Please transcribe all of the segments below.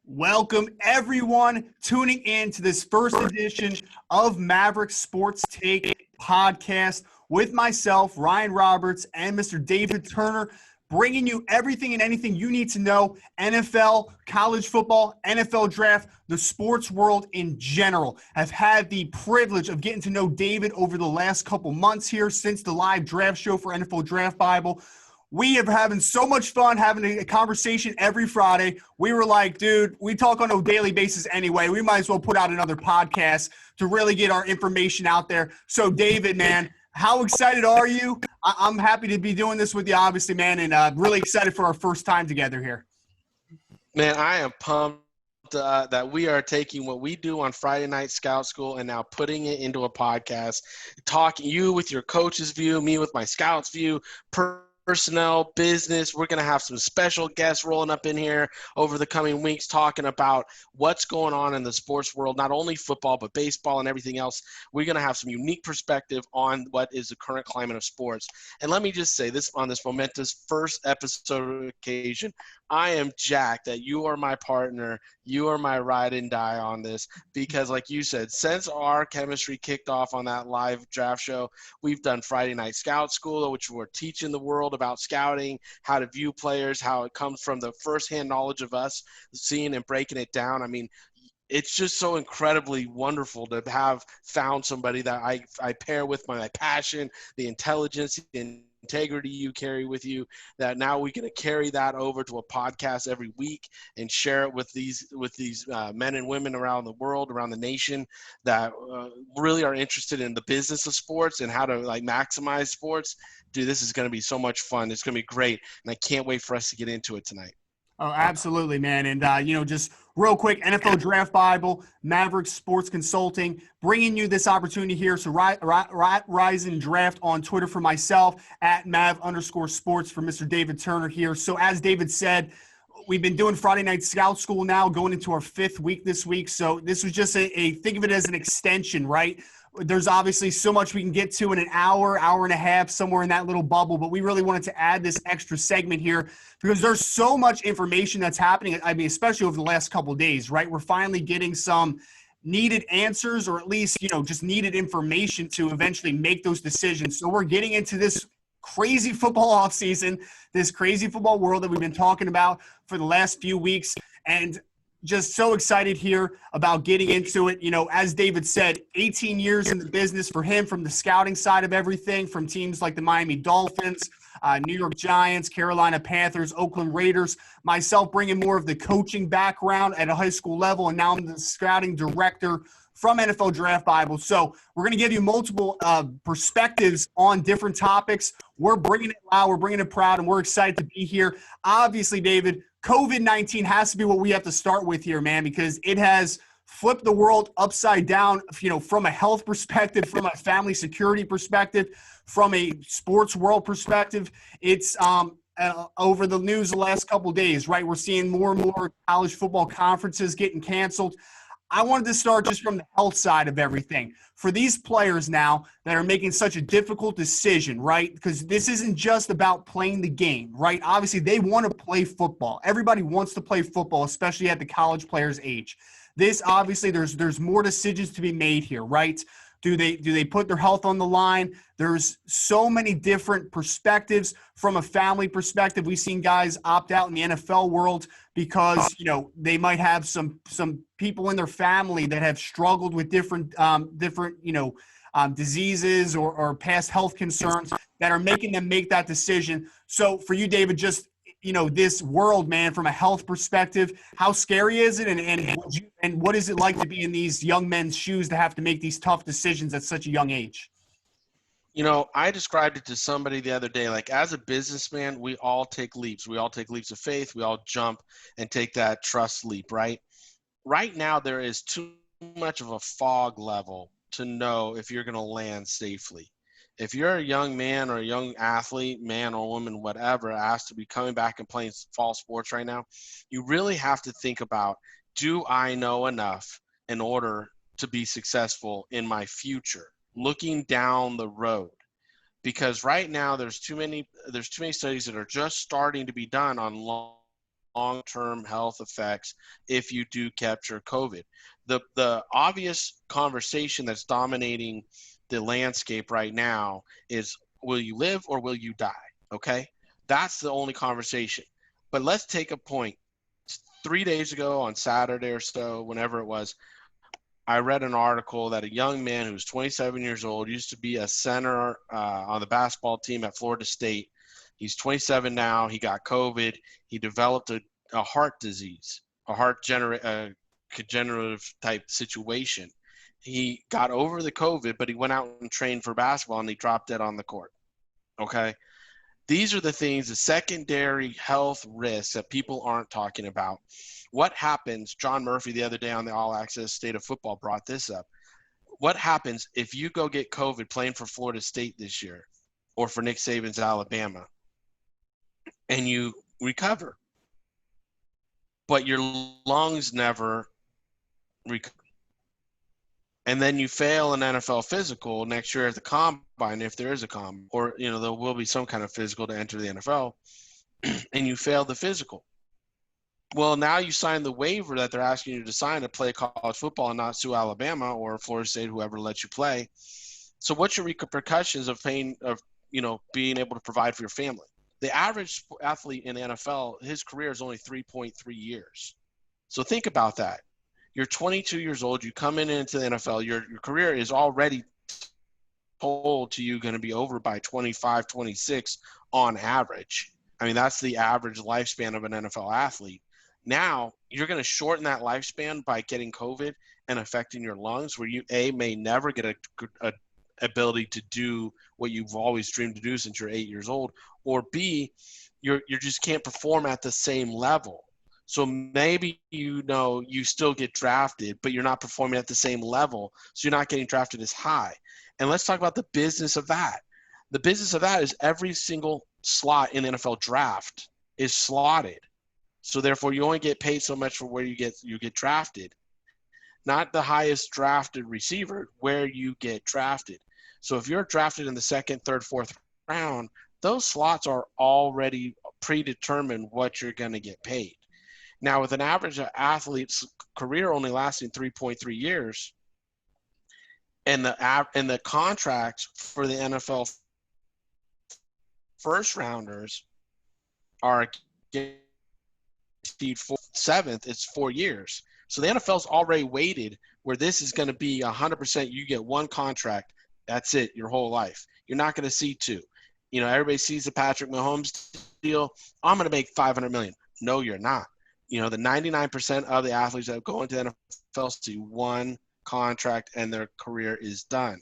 Welcome, everyone, tuning in to this first edition of Maverick Sports Take podcast with myself, Ryan Roberts, and Mr. David Turner, bringing you everything and anything you need to know, NFL, college football, NFL draft, the sports world in general. I've had the privilege of getting to know David over the last couple months here since the live draft show for NFL Draft Bible. We are having so much fun having a conversation every Friday. We were like, dude, we talk on a daily basis anyway. We might as well put out another podcast to really get our information out there. So, David, man, how excited are you? I'm happy to be doing this with you, obviously, man, and really excited for our first time together here. Man, I am pumped that we are taking what we do on Friday Night Scout School and now putting it into a podcast, talking you with your coach's view, me with my scout's view, personnel, business. We're going to have some special guests rolling up in here over the coming weeks talking about what's going on in the sports world, not only football, but baseball and everything else. We're going to have some unique perspective on what is the current climate of sports. And let me just say this on this momentous first episode occasion, I am jacked that you are my partner. You are my ride and die on this because, like you said, since our chemistry kicked off on that live draft show, we've done Friday Night Scout School, which we're teaching the world about scouting, how to view players, how it comes from the firsthand knowledge of us seeing and breaking it down. I mean, it's just so incredibly wonderful to have found somebody that I pair with my passion, the intelligence, and integrity you carry with you, that now we're going to carry that over to a podcast every week and share it with these men and women around the world, around the nation that really are interested in the business of sports and how to like maximize sports. Dude, this is going to be so much fun. It's going to be great, and I can't wait for us to get into it tonight. Oh, absolutely, man. And, just real quick, NFL Draft Bible, Maverick Sports Consulting, bringing you this opportunity here. So Rise and Draft on Twitter for myself, at Mav_sports for Mr. David Turner here. So as David said, we've been doing Friday Night Scout School now, going into our 5th week this week. So this was just think of it as an extension, right? There's obviously so much we can get to in an hour and a half, somewhere in that little bubble, but we really wanted to add this extra segment here because there's so much information that's happening. I mean, especially over the last couple of days, right? We're finally getting some needed answers, or at least, just needed information to eventually make those decisions. So we're getting into this crazy football offseason, this crazy football world that we've been talking about for the last few weeks. And just so excited here about getting into it. As David said, 18 years in the business for him, from the scouting side of everything, from teams like the Miami Dolphins, New York Giants, Carolina Panthers, Oakland Raiders, myself bringing more of the coaching background at a high school level, and now I'm the scouting director from NFL Draft Bible. So we're going to give you multiple perspectives on different topics. We're bringing it loud, we're bringing it proud, and we're excited to be here. Obviously, David, COVID-19 has to be what we have to start with here, man, because it has flipped the world upside down, from a health perspective, from a family security perspective, from a sports world perspective. It's over the news the last couple of days, right? We're seeing more and more college football conferences getting canceled. I wanted to start just from the health side of everything. For these players now that are making such a difficult decision, right? Because this isn't just about playing the game, right? Obviously, they want to play football. Everybody wants to play football, especially at the college players' age. This, obviously, there's more decisions to be made here, right? Do they put their health on the line? There's so many different perspectives. From a family perspective, we've seen guys opt out in the NFL world because, they might have some people in their family that have struggled with different diseases or past health concerns that are making them make that decision. So for you, David, just this world, man, from a health perspective, how scary is it, and what is it like to be in these young men's shoes to have to make these tough decisions at such a young age? I described it to somebody the other day, like as a businessman, we all take leaps. We all take leaps of faith. We all jump and take that trust leap, right? Right now, there is too much of a fog level to know if you're going to land safely. If you're a young man or a young athlete, man or woman, whatever, asked to be coming back and playing fall sports right now, you really have to think about, do I know enough in order to be successful in my future, looking down the road? Because right now there's too many studies that are just starting to be done on long-term health effects if you do capture COVID. The obvious conversation that's dominating the landscape right now is, will you live or will you die? Okay, that's the only conversation. But let's take a point. 3 days ago on Saturday or so, whenever it was, I read an article that a young man who's 27 years old, used to be a center on the basketball team at Florida State. He's 27 now. He got COVID. He developed a heart disease, degenerative type situation. He got over the COVID, but he went out and trained for basketball, and he dropped dead on the court. Okay? These are the things, the secondary health risks that people aren't talking about. What happens, John Murphy the other day on the All Access State of Football brought this up. What happens if you go get COVID playing for Florida State this year or for Nick Saban's Alabama and you recover, but your lungs never recover? And then you fail an NFL physical next year at the combine, if there is a combine, or there will be some kind of physical to enter the NFL, and you fail the physical. Well, now you sign the waiver that they're asking you to sign to play college football and not sue Alabama or Florida State, whoever lets you play. So what's your repercussions of being able to provide for your family? The average athlete in the NFL, his career is only 3.3 years. So think about that. You're 22 years old. You come into the NFL. Your career is already told to you going to be over by 25, 26 on average. I mean, that's the average lifespan of an NFL athlete. Now you're going to shorten that lifespan by getting COVID and affecting your lungs, where you may never get a ability to do what you've always dreamed to do since you're 8 years old, or B, you just can't perform at the same level. So maybe you still get drafted, but you're not performing at the same level, so you're not getting drafted as high. And let's talk about the business of that. The business of that is every single slot in the NFL draft is slotted. So therefore, you only get paid so much for where you get drafted, not the highest drafted receiver, where you get drafted. So if you're drafted in the second, third, fourth round, those slots are already predetermined what you're going to get paid. Now, with an average athlete's career only lasting 3.3 years, and the contracts for the NFL first rounders are guaranteed for seventh, it's 4 years. So the NFL's already weighted where this is going to be 100%. You get one contract, that's it, your whole life. You're not going to see two. Everybody sees the Patrick Mahomes deal. I'm going to make $500 million. No, you're not. The 99% of the athletes that go into the NFL see one contract and their career is done.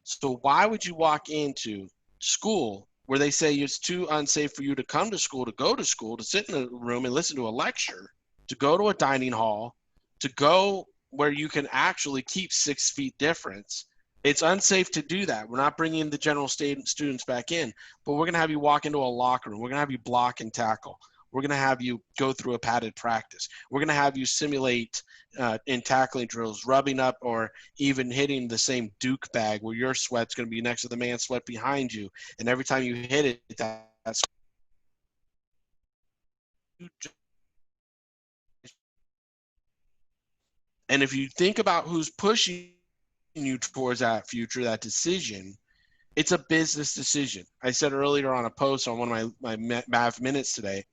So why would you walk into school where they say it's too unsafe for you to come to school, to go to school, to sit in a room and listen to a lecture, to go to a dining hall, to go where you can actually keep 6 feet difference? It's unsafe to do that. We're not bringing the general students back in, but we're going to have you walk into a locker room. We're going to have you block and tackle. We're going to have you go through a padded practice. We're going to have you simulate in tackling drills, rubbing up or even hitting the same Duke bag where your sweat's going to be next to the man's sweat behind you. And every time you hit it, that's and if you think about who's pushing you towards that future, that decision, it's a business decision. I said earlier on a post on one of my Mav Minutes today,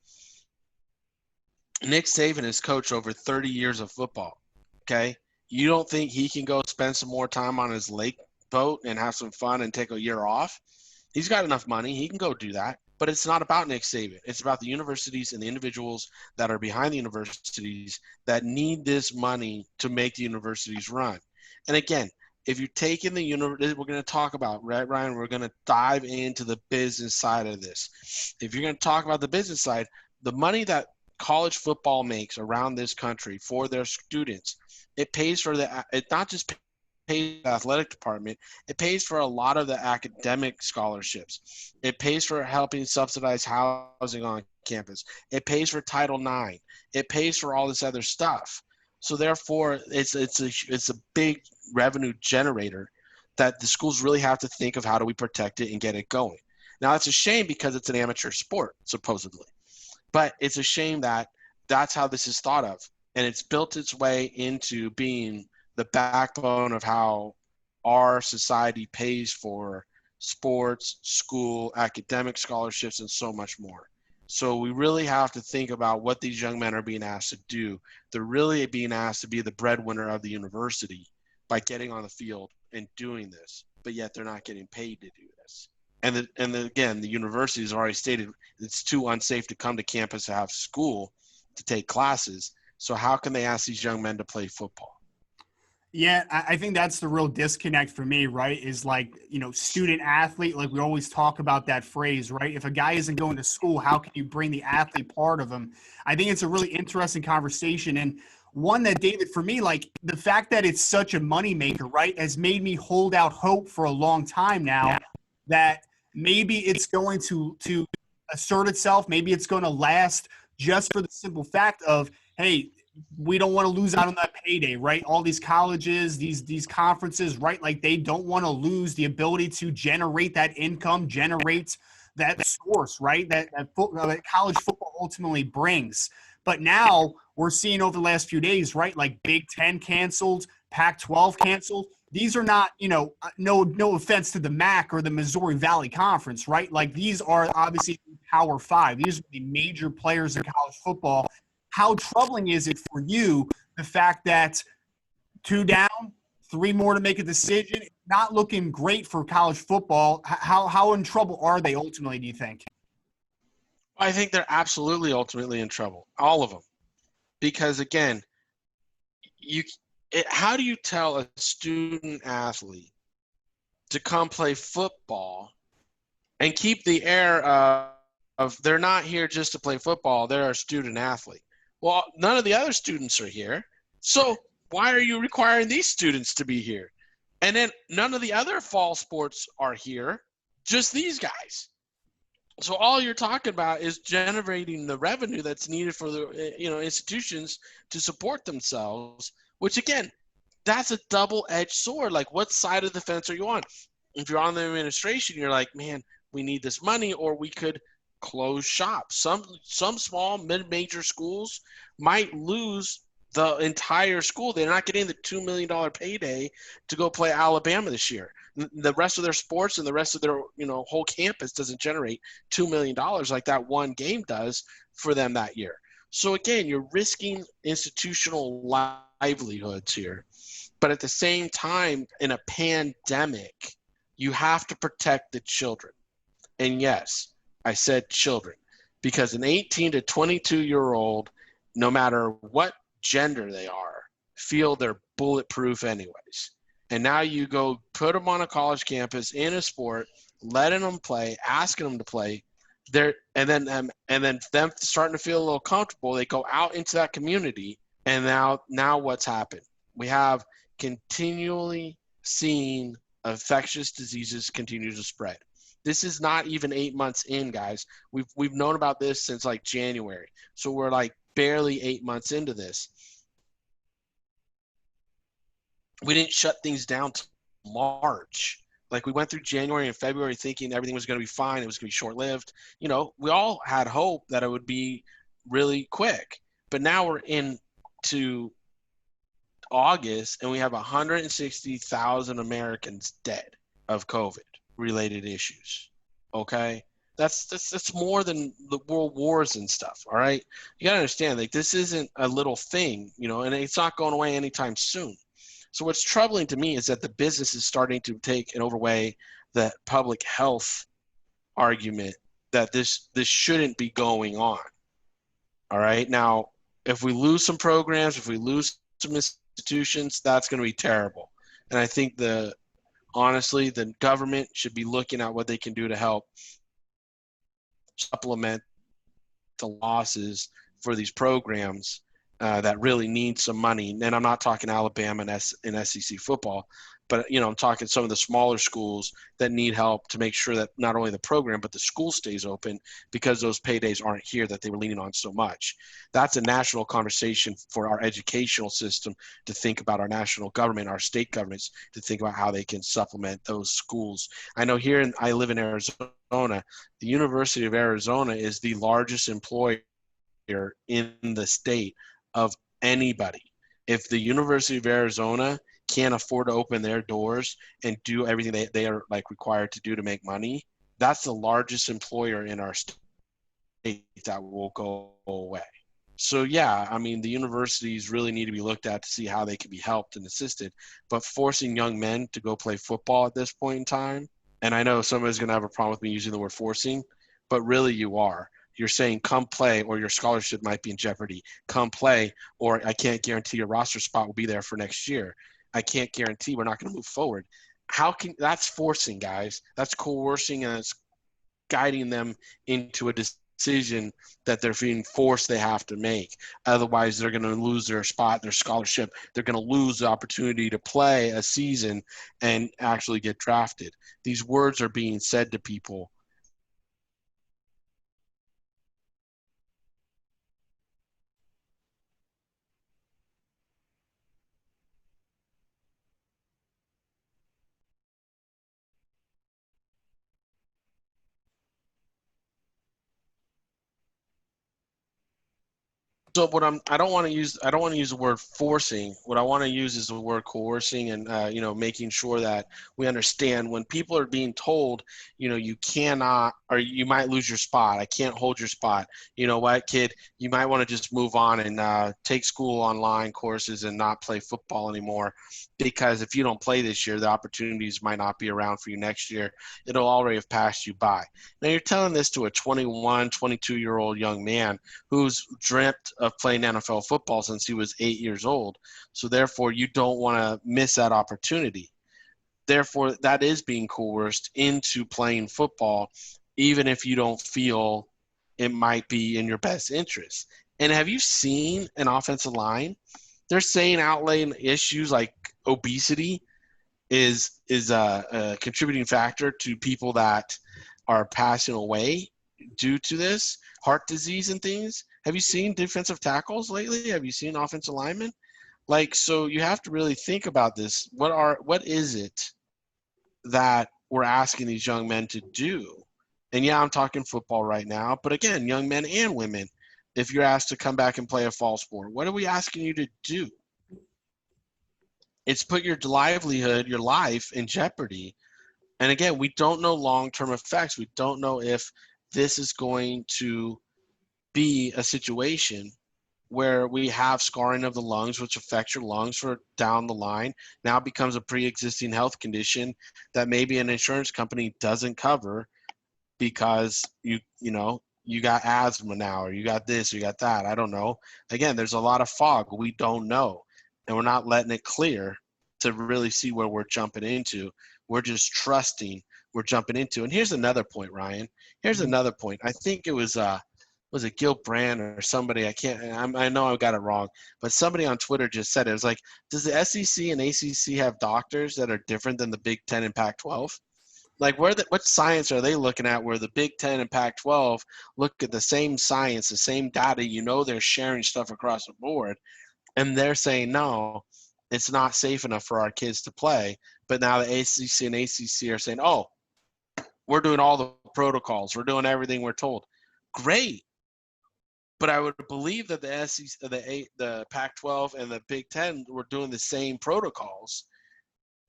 Nick Saban has coached over 30 years of football, okay? You don't think he can go spend some more time on his lake boat and have some fun and take a year off? He's got enough money. He can go do that. But it's not about Nick Saban. It's about the universities and the individuals that are behind the universities that need this money to make the universities run. And again, if you're taking we're going to talk about, right, Ryan? We're going to dive into the business side of this. If you're going to talk about the business side, the money that college football makes around this country for their students, it pays for it not just pays the athletic department, it pays for a lot of the academic scholarships. It pays for helping subsidize housing on campus. It pays for Title IX. It pays for all this other stuff. So therefore, it's a big revenue generator that the schools really have to think of, how do we protect it and get it going. Now, it's a shame because it's an amateur sport, supposedly. But it's a shame that that's how this is thought of. And it's built its way into being the backbone of how our society pays for sports, school, academic scholarships, and so much more. So we really have to think about what these young men are being asked to do. They're really being asked to be the breadwinner of the university by getting on the field and doing this, but yet they're not getting paid to do this. Again, the university has already stated it's too unsafe to come to campus to have school, to take classes. So how can they ask these young men to play football? Yeah, I think that's the real disconnect for me, right? Is like, student athlete, like we always talk about that phrase, right? If a guy isn't going to school, how can you bring the athlete part of him? I think it's a really interesting conversation. And one that, David, for me, like the fact that it's such a moneymaker, right, has made me hold out hope for a long time now that maybe it's going to assert itself. Maybe it's going to last just for the simple fact of, hey, we don't want to lose out on that payday, right? All these colleges, these conferences, right? Like they don't want to lose the ability to generate that income, generate that source, right? That college football ultimately brings. But now we're seeing over the last few days, right? Like Big Ten canceled, Pac-12 canceled. These are not, no offense to the MAC or the Missouri Valley Conference, right? Like these are obviously Power Five. These are the major players in college football. How troubling is it for you, the fact that 2 down, 3 more to make a decision, not looking great for college football? How in trouble are they ultimately, do you think? I think they're absolutely ultimately in trouble, all of them. Because, again, how do you tell a student athlete to come play football and keep the air of they're not here just to play football, they're a student athlete? Well, none of the other students are here. So why are you requiring these students to be here? And then none of the other fall sports are here, just these guys. So all you're talking about is generating the revenue that's needed for the institutions to support themselves, which again, that's a double-edged sword. Like, what side of the fence are you on? If you're on the administration, you're like, man, we need this money, or we could close shop. Some small mid-major schools might lose the entire school. They're not getting the $2 million payday to go play Alabama this year. The rest of their sports and the rest of their whole campus doesn't generate $2 million like that one game does for them that year. So again, you're risking institutional livelihoods here. But at the same time, in a pandemic, you have to protect the children. And yes, I said children, because an 18 to 22-year-old, no matter what gender they are, feel they're bulletproof anyways. And now you go put them on a college campus in a sport, letting them play, asking them to play, and then them starting to feel a little comfortable. They go out into that community, and now what's happened? We have continually seen infectious diseases continue to spread. This is not even 8 months in, guys. We've known about this since like January. So we're like barely 8 months into this. We didn't shut things down till March. Like we went through January and February thinking everything was going to be fine. It was going to be short-lived. We all had hope that it would be really quick. But now we're into August and we have 160,000 Americans dead of COVID-related issues. Okay, that's more than the world wars and stuff. All right, you gotta understand, like, this isn't a little thing, and it's not going away anytime soon. So what's troubling to me is that the business is starting to take and overweigh the public health argument that this shouldn't be going on. All right, now if we lose some programs, if we lose some institutions, that's going to be terrible. And I think honestly, the government should be looking at what they can do to help supplement the losses for these programs that really need some money. And I'm not talking Alabama and SEC football, but I'm talking some of the smaller schools that need help to make sure that not only the program but the school stays open, because those paydays aren't here that they were leaning on so much. That's a national conversation for our educational system to think about, our national government, our state governments to think about how they can supplement those schools. I know I live in Arizona. The University of Arizona is the largest employer in the state of anybody. If the University of Arizona can't afford to open their doors and do everything they are like required to do to make money, that's the largest employer in our state that will go away. So yeah, I mean, the universities really need to be looked at to see how they can be helped and assisted. But forcing young men to go play football at this point in time, and I know somebody's going to have a problem with me using the word forcing, but really you are. You're saying come play or your scholarship might be in jeopardy. Come play or I can't guarantee your roster spot will be there for next year. I can't guarantee we're not going to move forward. That's forcing, guys. That's coercing and it's guiding them into a decision that they're being forced they have to make. Otherwise, they're going to lose their spot, their scholarship. They're going to lose the opportunity to play a season and actually get drafted. These words are being said to people. So I don't want to use the word forcing. What I want to use is the word coercing and making sure that we understand when people are being told, you cannot or you might lose your spot. I can't hold your spot. You know what, kid? You might want to just move on and take school online courses and not play football anymore because if you don't play this year, the opportunities might not be around for you next year. It'll already have passed you by. Now you're telling this to a 21, 22-year-old young man who's dreamt of playing NFL football since he was 8 years old. So therefore, you don't want to miss that opportunity. Therefore, that is being coerced into playing football, even if you don't feel it might be in your best interest. And have you seen an offensive line? They're saying outlaying issues like obesity is a contributing factor to people that are passing away due to this, heart disease and things. Have you seen defensive tackles lately? Have you seen offensive linemen? So you have to really think about this. What is it that we're asking these young men to do? And yeah, I'm talking football right now, but again, young men and women, if you're asked to come back and play a fall sport, what are we asking you to do? It's put your livelihood, your life in jeopardy. And again, we don't know long-term effects. We don't know if this is going to be a situation where we have scarring of the lungs, which affects your lungs for down the line, now becomes a pre-existing health condition that maybe an insurance company doesn't cover because you got asthma now, or you got this, or you got that. I don't know. Again, there's a lot of fog. We don't know, and we're not letting it clear to really see where we're jumping into. We're just trusting we're jumping into. And here's another point, Ryan. Here's another point. I think it was it Gil Brandt or somebody? I know I got it wrong, but somebody on Twitter just said it. It was like, does the SEC and ACC have doctors that are different than the Big Ten and Pac-12? Like, what science are they looking at where the Big Ten and Pac-12 look at the same science, the same data? They're sharing stuff across the board, and they're saying, no, it's not safe enough for our kids to play. But now the ACC and ACC are saying, oh, we're doing all the protocols. We're doing everything we're told. Great. But I would believe that the SEC, the Pac-12 and the Big Ten were doing the same protocols,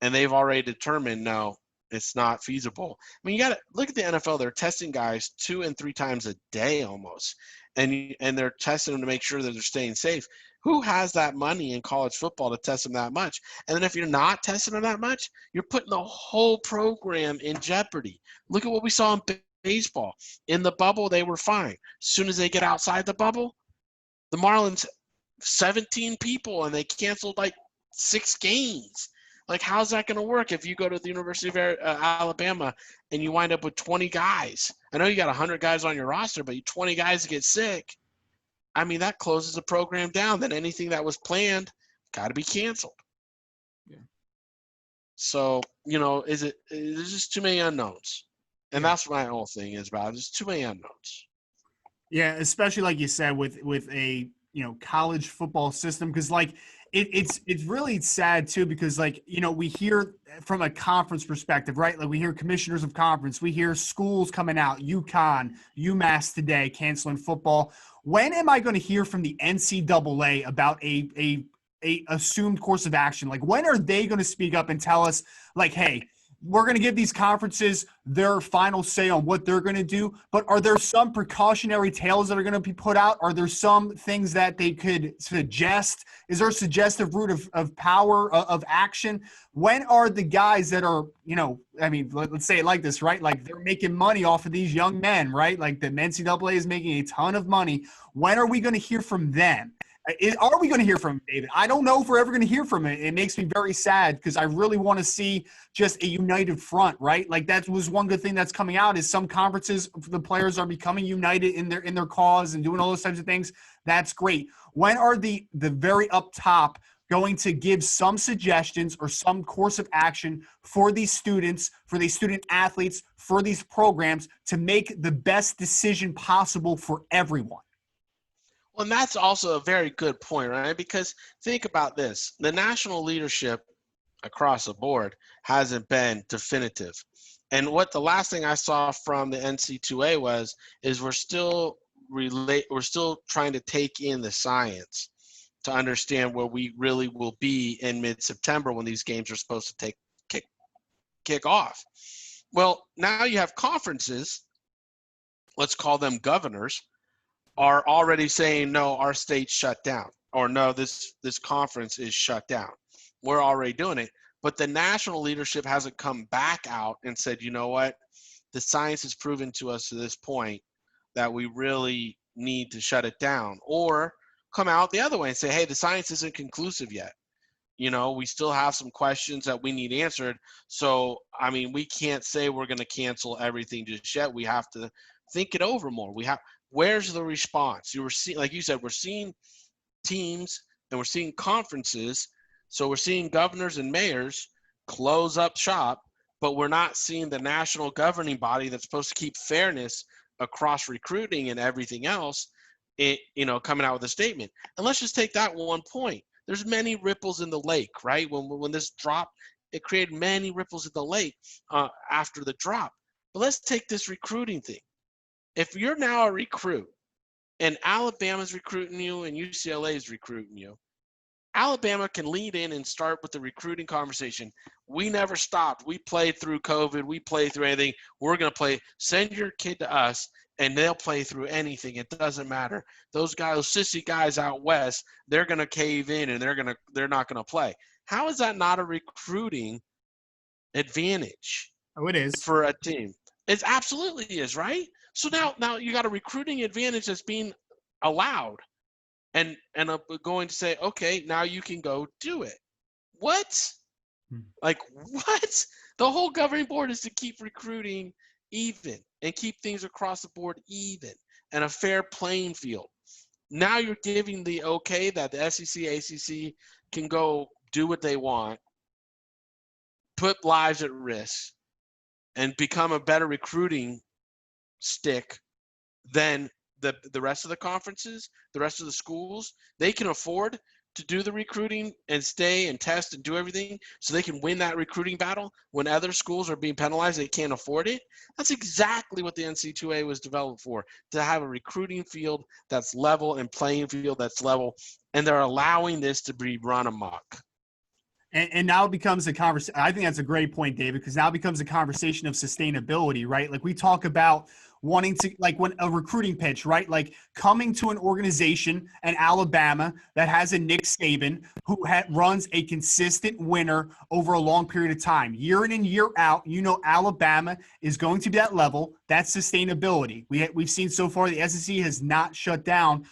and they've already determined, no, it's not feasible. I mean, you got to look at the NFL. They're testing guys 2 and 3 times a day almost, and they're testing them to make sure that they're staying safe. Who has that money in college football to test them that much? And then if you're not testing them that much, you're putting the whole program in jeopardy. Look at what we saw in baseball. In the bubble, they were fine. As soon as they get outside the bubble, the Marlins, 17 people, and they canceled like 6 games. Like, how's that going to work if you go to the University of Alabama and you wind up with 20 guys? I know you got 100 guys on your roster, but 20 guys get sick. I mean, that closes the program down. Then anything that was planned got to be canceled. Yeah. So, there's just too many unknowns. And that's what my whole thing is about. There's too many unknowns. Yeah, especially like you said with a college football system, because like It's really sad too, because like, we hear from a conference perspective, right? Like we hear commissioners of conference, we hear schools coming out, UConn, UMass today canceling football. When am I going to hear from the NCAA about a assumed course of action? Like, when are they going to speak up and tell us, like, hey, we're going to give these conferences their final say on what they're going to do, but are there some precautionary tales that are going to be put out? Are there some things that they could suggest? Is there a suggestive route of power, of action? When are the guys that are, let's say it like this, right? Like, they're making money off of these young men, right? Like the NCAA is making a ton of money. When are we going to hear from them? Are we going to hear from him, David? I don't know if we're ever going to hear from him. It makes me very sad, because I really want to see just a united front, right? Like, that was one good thing that's coming out, is some conferences, the players are becoming united in their cause and doing all those types of things. That's great. When are the very up top going to give some suggestions or some course of action for these students, for these student athletes, for these programs to make the best decision possible for everyone? Well, and that's also a very good point, right? Because think about this. The national leadership across the board hasn't been definitive. And what the last thing I saw from the NC2A is we're still trying to take in the science to understand where we really will be in mid-September when these games are supposed to kick off. Well, now you have conferences, let's call them governors, are already saying, no, our state's shut down, or no, this conference is shut down. We're already doing it. But the national leadership hasn't come back out and said, you know what, the science has proven to us to this point that we really need to shut it down, or come out the other way and say, hey, the science isn't conclusive yet. We still have some questions that we need answered. So, we can't say we're going to cancel everything just yet. We have to think it over more. Where's the response? Like you said, we're seeing teams and we're seeing conferences. So we're seeing governors and mayors close up shop, but we're not seeing the national governing body that's supposed to keep fairness across recruiting and everything else, coming out with a statement. And let's just take that one point. There's many ripples in the lake, right? When this dropped, it created many ripples in the lake after the drop. But let's take this recruiting thing. If you're now a recruit and Alabama's recruiting you and UCLA is recruiting you, Alabama can lead in and start with the recruiting conversation. We never stopped. We played through COVID. We played through anything. We're going to play. Send your kid to us, and they'll play through anything. It doesn't matter. Those guys, those sissy guys out west, they're going to cave in, and they're not going to play. How is that not a recruiting advantage? Oh, it is. For a team. It absolutely is, right? So now you got a recruiting advantage that's being allowed, and I'm going to say, okay, now you can go do it. What? Like, what? The whole governing board is to keep recruiting even and keep things across the board even and a fair playing field. Now you're giving the okay that the SEC, ACC can go do what they want, put lives at risk, and become a better recruiting stick than the rest of the conferences, the rest of the schools. They can afford to do the recruiting and stay and test and do everything so they can win that recruiting battle when other schools are being penalized. They can't afford it. That's exactly what the NC2A was developed for, to have a recruiting field that's level and playing field that's level, and they're allowing this to be run amok. And now it becomes a conversation. I think that's a great point, David, because now it becomes a conversation of sustainability, right? Like, we talk about wanting to, like, when a recruiting pitch, right? Like, coming to an organization in Alabama that has a Nick Saban who runs a consistent winner over a long period of time, year in and year out. Alabama is going to be that level. That's sustainability. We've seen so far the SEC has not shut down.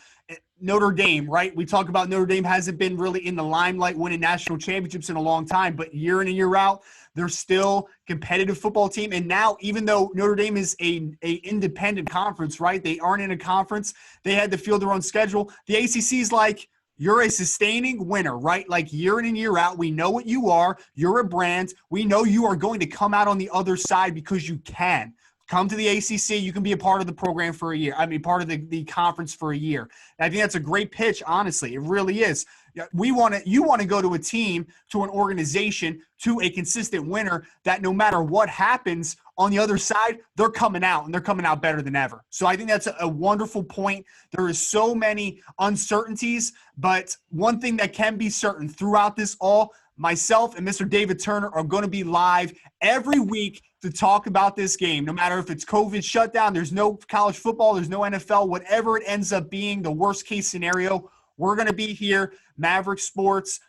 Notre Dame, right? We talk about Notre Dame hasn't been really in the limelight winning national championships in a long time, but year in and year out, they're still competitive football team. And now, even though Notre Dame is a independent conference, right? They aren't in a conference. They had to field their own schedule. The ACC is like, you're a sustaining winner, right? Like, year in and year out, we know what you are. You're a brand. We know you are going to come out on the other side because you can. Come to the ACC. You can be a part of the program for a year. I mean, part of the conference for a year. And I think that's a great pitch, honestly. It really is. You want to go to a team, to an organization, to a consistent winner that no matter what happens on the other side, they're coming out, and they're coming out better than ever. So I think that's a wonderful point. There is so many uncertainties, but one thing that can be certain throughout this all, myself and Mr. David Turner are going to be live every week to talk about this game. No matter if it's COVID shutdown, there's no college football, there's no NFL, whatever it ends up being, the worst case scenario, we're going to be here, Maverick Sports,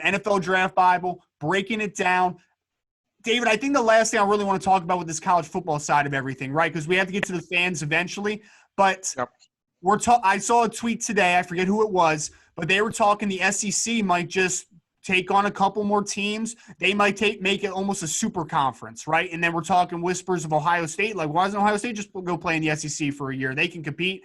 NFL Draft Bible, breaking it down. David, I think the last thing I really want to talk about with this college football side of everything, right? Because we have to get to the fans eventually. But Yep. I saw a tweet today, I forget who it was, but they were talking the SEC might just take on a couple more teams. They might make it almost a super conference, right? And then we're talking whispers of Ohio State. Like, why doesn't Ohio State just go play in the SEC for a year? They can compete.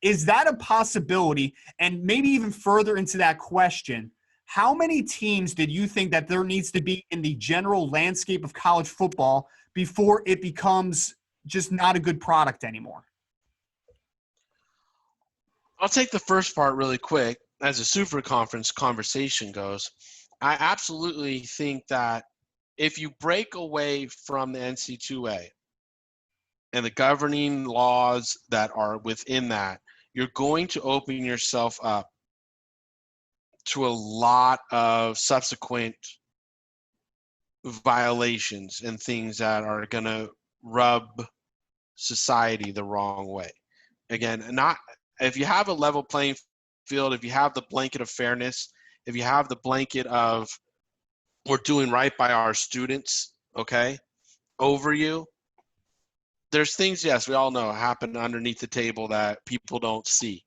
Is that a possibility? And maybe even further into that question, how many teams did you think that there needs to be in the general landscape of college football before it becomes just not a good product anymore? I'll take the first part really quick. As a super conference conversation goes, I absolutely think that if you break away from the NC2A and the governing laws that are within that, you're going to open yourself up to a lot of subsequent violations and things that are going to rub society the wrong way. Again, not if you have a level playing field, if you have the blanket of fairness, if you have the blanket of we're doing right by our students, okay, over you, there's things, yes, we all know happen underneath the table that people don't see.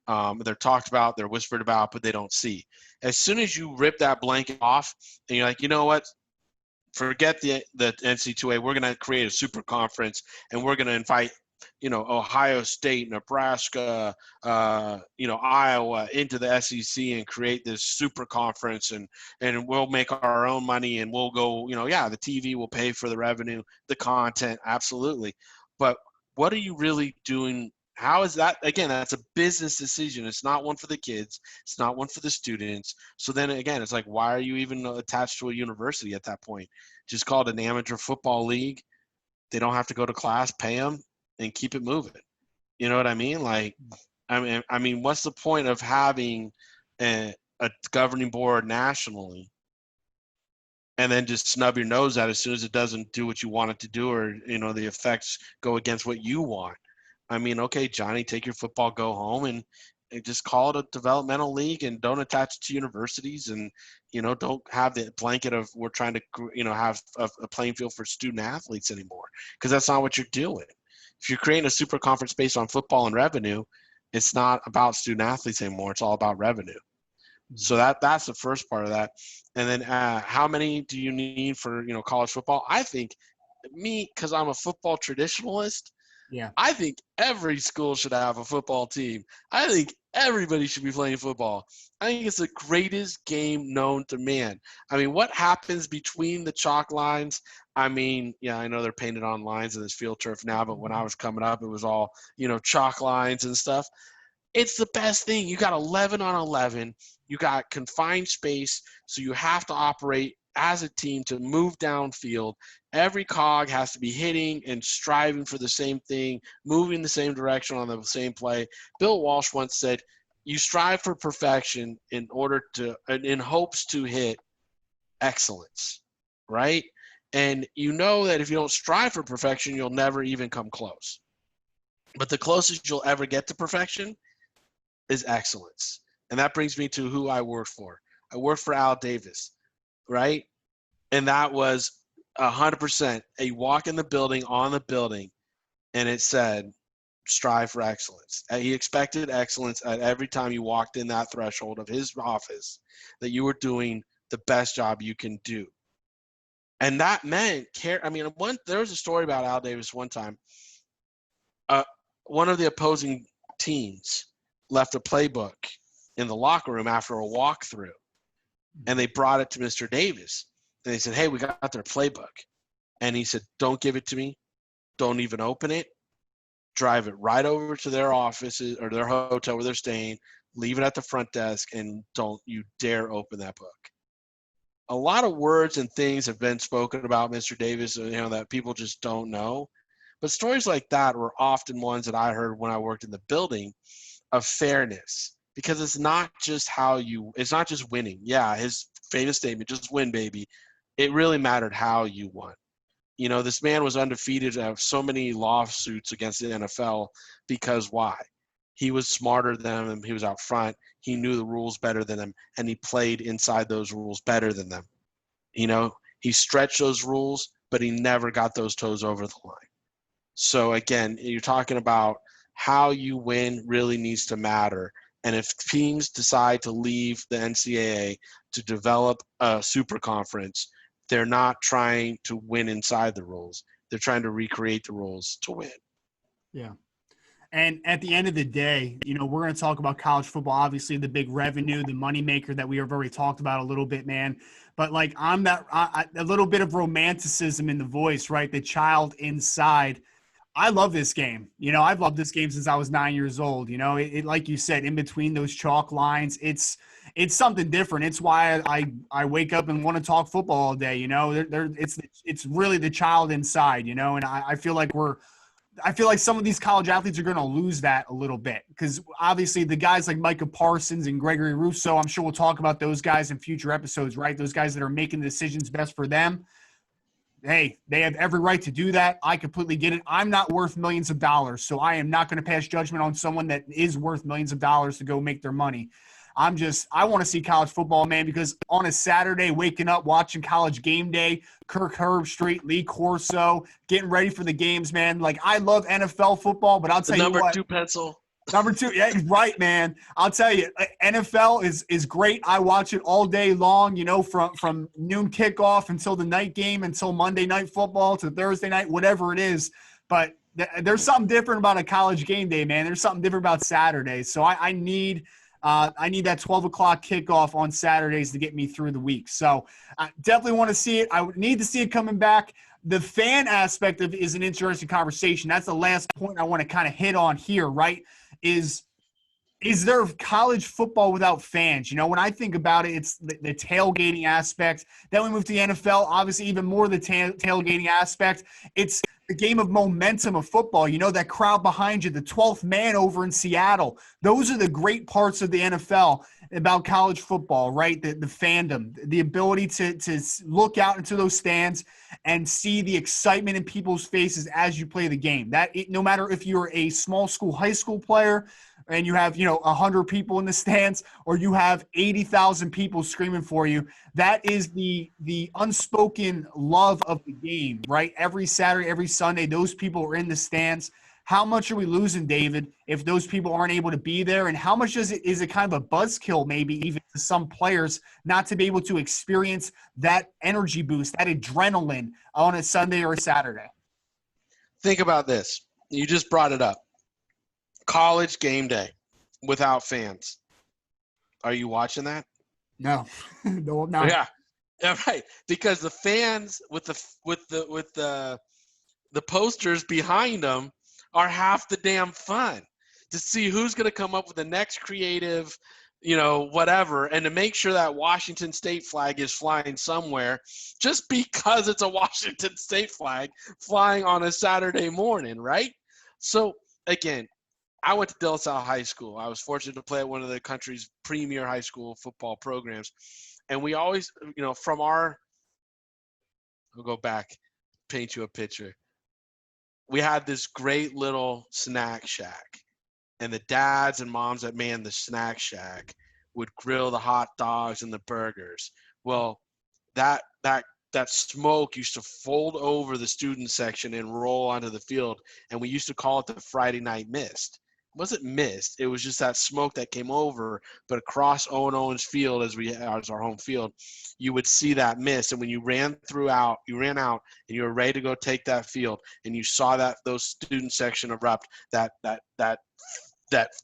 They're talked about, they're whispered about, but they don't see. As soon as you rip that blanket off and you're like, you know what, forget the NC2A, we're going to create a super conference and we're going to invite, Ohio State, Nebraska, Iowa into the SEC and create this super conference and we'll make our own money and we'll go, the TV will pay for the revenue, the content, absolutely. But what are you really doing? How is that? Again, that's a business decision. It's not one for the kids. It's not one for the students. So then again, it's like, why are you even attached to a university at that point? Just call it an amateur football league. They don't have to go to class, pay them, and keep it moving. You know what I mean? Like, I mean, what's the point of having a governing board nationally and then just snub your nose at it as soon as it doesn't do what you want it to do, or, the effects go against what you want? I mean, okay, Johnny, take your football, go home, and just call it a developmental league and don't attach it to universities and, don't have the blanket of we're trying to, have a playing field for student athletes anymore, because that's not what you're doing. If you're creating a super conference based on football and revenue, it's not about student athletes anymore. It's all about revenue. So that's the first part of that. And then how many do you need for, college football? I think because I'm a football traditionalist, Yeah. I think every school should have a football team. I think everybody should be playing football. I think it's the greatest game known to man. I mean, what happens between the chalk lines? I mean, yeah, I know they're painted on lines of this field turf now, but when I was coming up, it was all, chalk lines and stuff. It's the best thing. You got 11 on 11. You got confined space, so you have to operate as a team to move downfield. Every cog has to be hitting and striving for the same thing, moving the same direction on the same play. Bill Walsh once said, you strive for perfection in hopes to hit excellence, right? And you know that if you don't strive for perfection, you'll never even come close. But the closest you'll ever get to perfection is excellence. And that brings me to who I worked for. I worked for Al Davis, right? And that was 100% a walk in the building, on the building, and it said, strive for excellence. He expected excellence at every time you walked in that threshold of his office, that you were doing the best job you can do. And that meant care. I mean, there was a story about Al Davis one time. One of the opposing teams left a playbook in the locker room after a walkthrough, and they brought it to Mr. Davis. And they said, hey, we got their playbook. And he said, don't give it to me. don't even open it. Drive it right over to their offices or their hotel where they're staying, leave it at the front desk, and don't you dare open that book. A lot of words and things have been spoken about Mr. Davis, that people just don't know. But stories like that were often ones that I heard when I worked in the building of fairness, because it's not just it's not just winning. Yeah, his famous statement, just win, baby. It really mattered how you won. This man was undefeated, have so many lawsuits against the NFL because why? He was smarter than them. He was out front. He knew the rules better than them, and he played inside those rules better than them. He stretched those rules, but he never got those toes over the line. So again, you're talking about how you win really needs to matter. And if teams decide to leave the NCAA to develop a super conference, they're not trying to win inside the rules. They're trying to recreate the rules to win. Yeah. And at the end of the day, we're going to talk about college football, obviously the big revenue, the moneymaker that we have already talked about a little bit, man. But a little bit of romanticism in the voice, right? The child inside. I love this game. I've loved this game since I was 9 years old. It like you said, in between those chalk lines, it's something different. It's why I wake up and want to talk football all day. It's really the child inside. And I feel like some of these college athletes are going to lose that a little bit, because obviously the guys like Micah Parsons and Gregory Rousseau, I'm sure we'll talk about those guys in future episodes, right? Those guys that are making the decisions best for them. Hey, they have every right to do that. I completely get it. I'm not worth millions of dollars, so I am not going to pass judgment on someone that is worth millions of dollars to go make their money. I want to see college football, man, because on a Saturday, waking up, watching College Game Day, Kirk Herbstreit, Lee Corso, getting ready for the games, man. Like, I love NFL football, but I'll tell you what. Number 2 pencil. Number 2, yeah, right, man. I'll tell you, NFL is great. I watch it all day long, from noon kickoff until the night game, until Monday Night Football to Thursday night, whatever it is. But there's something different about a College Game Day, man. There's something different about Saturdays. So I need that 12 o'clock kickoff on Saturdays to get me through the week. So I definitely want to see it. I need to see it coming back. The fan aspect of it is an interesting conversation. That's the last point I want to kind of hit on here, right? Is there college football without fans? When I think about it, it's the tailgating aspect. Then we move to the NFL, obviously even more the tailgating aspect. It's the game of momentum of football. That crowd behind you, the 12th man over in Seattle. Those are the great parts of the NFL about college football, right? The fandom, the ability to look out into those stands and see the excitement in people's faces as you play the game. No matter if you're a small school high school player and you have 100 people in the stands, or you have 80,000 people screaming for you, that is the unspoken love of the game, right? Every Saturday, every Sunday, those people are in the stands. How much are we losing, David, if those people aren't able to be there? And how much is it kind of a buzzkill, maybe even to some players, not to be able to experience that energy boost, that adrenaline on a Sunday or a Saturday? Think about this. You just brought it up. College Game Day without fans. Are you watching that? No, no, I'm not. Yeah, right. Because the fans with the posters behind them are half the damn fun, to see who's going to come up with the next creative, whatever, and to make sure that Washington State flag is flying somewhere, just because it's a Washington State flag flying on a Saturday morning, right? So again, I went to De La Salle High School. I was fortunate to play at one of the country's premier high school football programs. And we always, I'll go back, paint you a picture. We had this great little snack shack. And the dads and moms that manned the snack shack would grill the hot dogs and the burgers. Well, that smoke used to fold over the student section and roll onto the field. And we used to call it the Friday night mist. It wasn't mist. It was just that smoke that came over, but across Owen Owens Field, as our home field, you would see that mist. And when you ran out and you were ready to go take that field, and you saw those student section erupt, that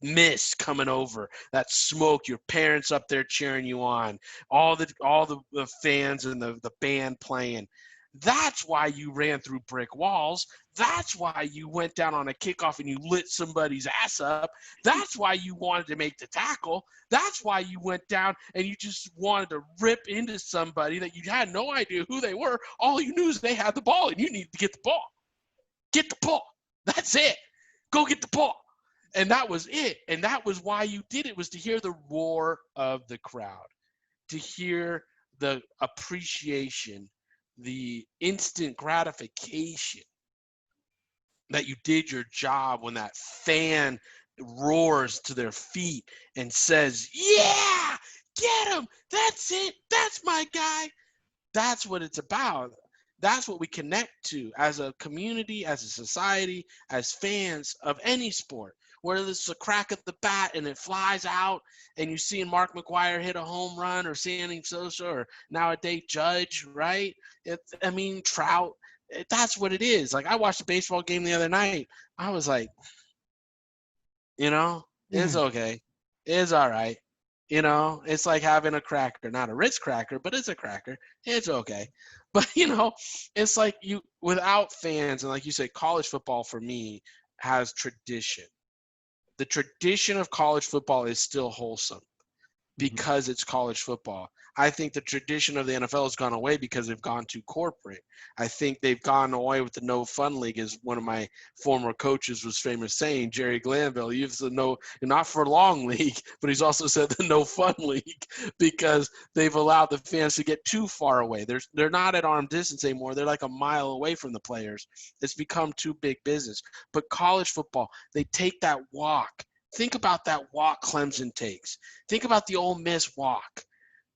mist coming over, that smoke, your parents up there cheering you on, all the fans and the band playing. That's why you ran through brick walls. That's why you went down on a kickoff and you lit somebody's ass up. That's why you wanted to make the tackle. That's why you went down and you just wanted to rip into somebody that you had no idea who they were. All you knew is they had the ball and you needed to get the ball. Get the ball. That's it. Go get the ball. And that was it. And that was why you did it, was to hear the roar of the crowd, to hear the appreciation, the instant gratification that you did your job when that fan roars to their feet and says, yeah, get him. That's it. That's my guy. That's what it's about. That's what we connect to as a community, as a society, as fans of any sport. Whether it's a crack at the bat and it flies out and you see Mark McGwire hit a home run, or Sandy Sosa, or nowadays Judge, right? Trout. That's what it is. Like, I watched a baseball game the other night. I was like, it's okay. It's all right. It's like having a cracker, not a Ritz cracker, but it's a cracker. It's okay. But, it's like without fans, and like you said, college football for me has tradition. The tradition of college football is still wholesome because it's college football. I think the tradition of the NFL has gone away because they've gone too corporate. I think they've gone away with the no fun league, as one of my former coaches was famous saying, Jerry Glanville. He used the no, not for long league, but he's also said the no fun league, because they've allowed the fans to get too far away. They're not at arm distance anymore. They're like a mile away from the players. It's become too big business. But college football, they take that walk. Think about that walk Clemson takes. Think about the Ole Miss walk.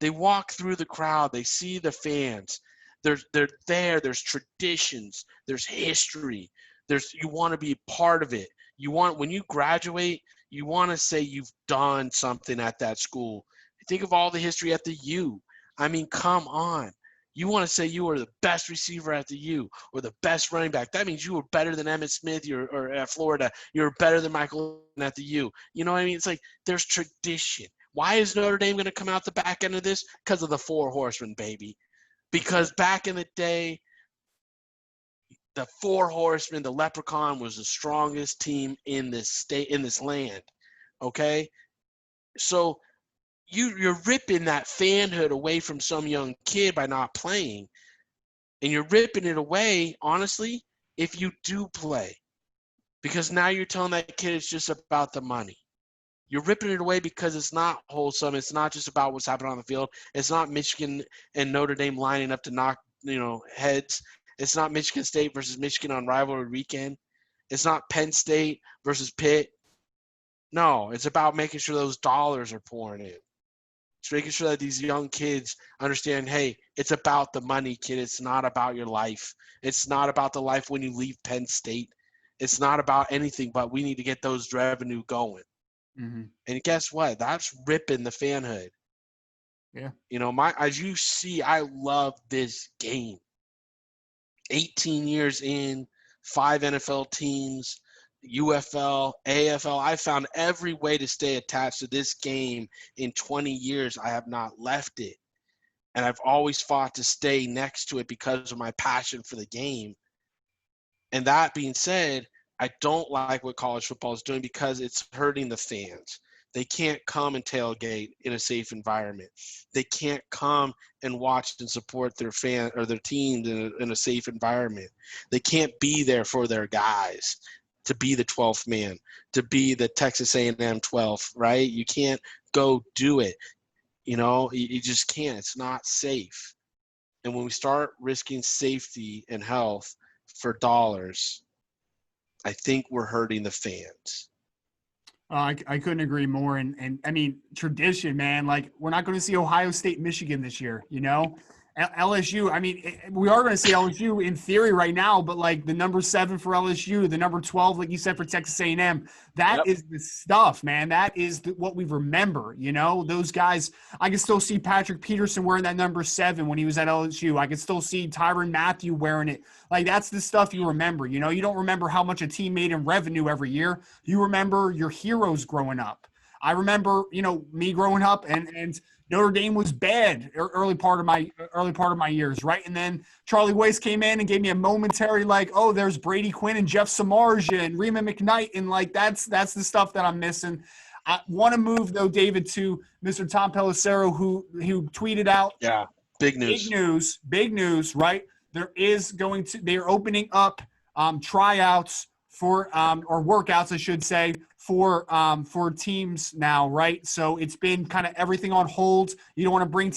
They walk through the crowd. They see the fans. They're there. There's traditions. There's history. You want to be part of it. When you graduate, you want to say you've done something at that school. Think of all the history at the U. I mean, come on. You want to say you were the best receiver at the U, or the best running back. That means you were better than Emmitt Smith or at Florida. You were better than Michael at the U. You know what I mean? It's like there's tradition. Why is Notre Dame going to come out the back end of this? Because of the Four Horsemen, baby. Because back in the day, the Four Horsemen, the Leprechaun, was the strongest team in this state, in this land. Okay? So you're ripping that fanhood away from some young kid by not playing. And you're ripping it away, honestly, if you do play. Because now you're telling that kid it's just about the money. You're ripping it away because it's not wholesome. It's not just about what's happening on the field. It's not Michigan and Notre Dame lining up to knock, heads. It's not Michigan State versus Michigan on rivalry weekend. It's not Penn State versus Pitt. No, it's about making sure those dollars are pouring in. It's making sure that these young kids understand, hey, it's about the money, kid. It's not about your life. It's not about the life when you leave Penn State. It's not about anything, but we need to get those revenue going. Mm-hmm. And guess what? That's ripping the fanhood. Yeah. As you see, I love this game. 18 years in, 5 NFL teams, UFL, AFL. I found every way to stay attached to this game. In 20 years, I have not left it. And I've always fought to stay next to it because of my passion for the game. And that being said, I don't like what college football is doing because it's hurting the fans. They can't come and tailgate in a safe environment. They can't come and watch and support their fan or their teams in a safe environment. They can't be there for their guys, to be the 12th man, to be the Texas A&M 12th, right? You can't go do it. You just can't. It's not safe. And when we start risking safety and health for dollars, I think we're hurting the fans. I couldn't agree more. And I mean, tradition, man, like we're not going to see Ohio State, Michigan this year, LSU. I mean, we are going to see LSU in theory right now, but like the number 7 for LSU, the number 12, like you said, for Texas A&M, that is the stuff, man. That is what we remember, those guys. I can still see Patrick Peterson wearing that number 7 when he was at LSU. I can still see Tyrann Mathieu wearing it. Like, that's the stuff you remember, you don't remember how much a team made in revenue every year. You remember your heroes growing up. I remember, me growing up and Notre Dame was bad early part of my years, right? And then Charlie Weiss came in and gave me a momentary there's Brady Quinn and Jeff Samardzija and Rima McKnight, and that's the stuff that I'm missing. I want to move though, David, to Mr. Tom Pelissero, who tweeted out, yeah, big news, right? They are opening up tryouts for or workouts, I should say, for teams now, right? So it's been kind of everything on hold. You don't want to bring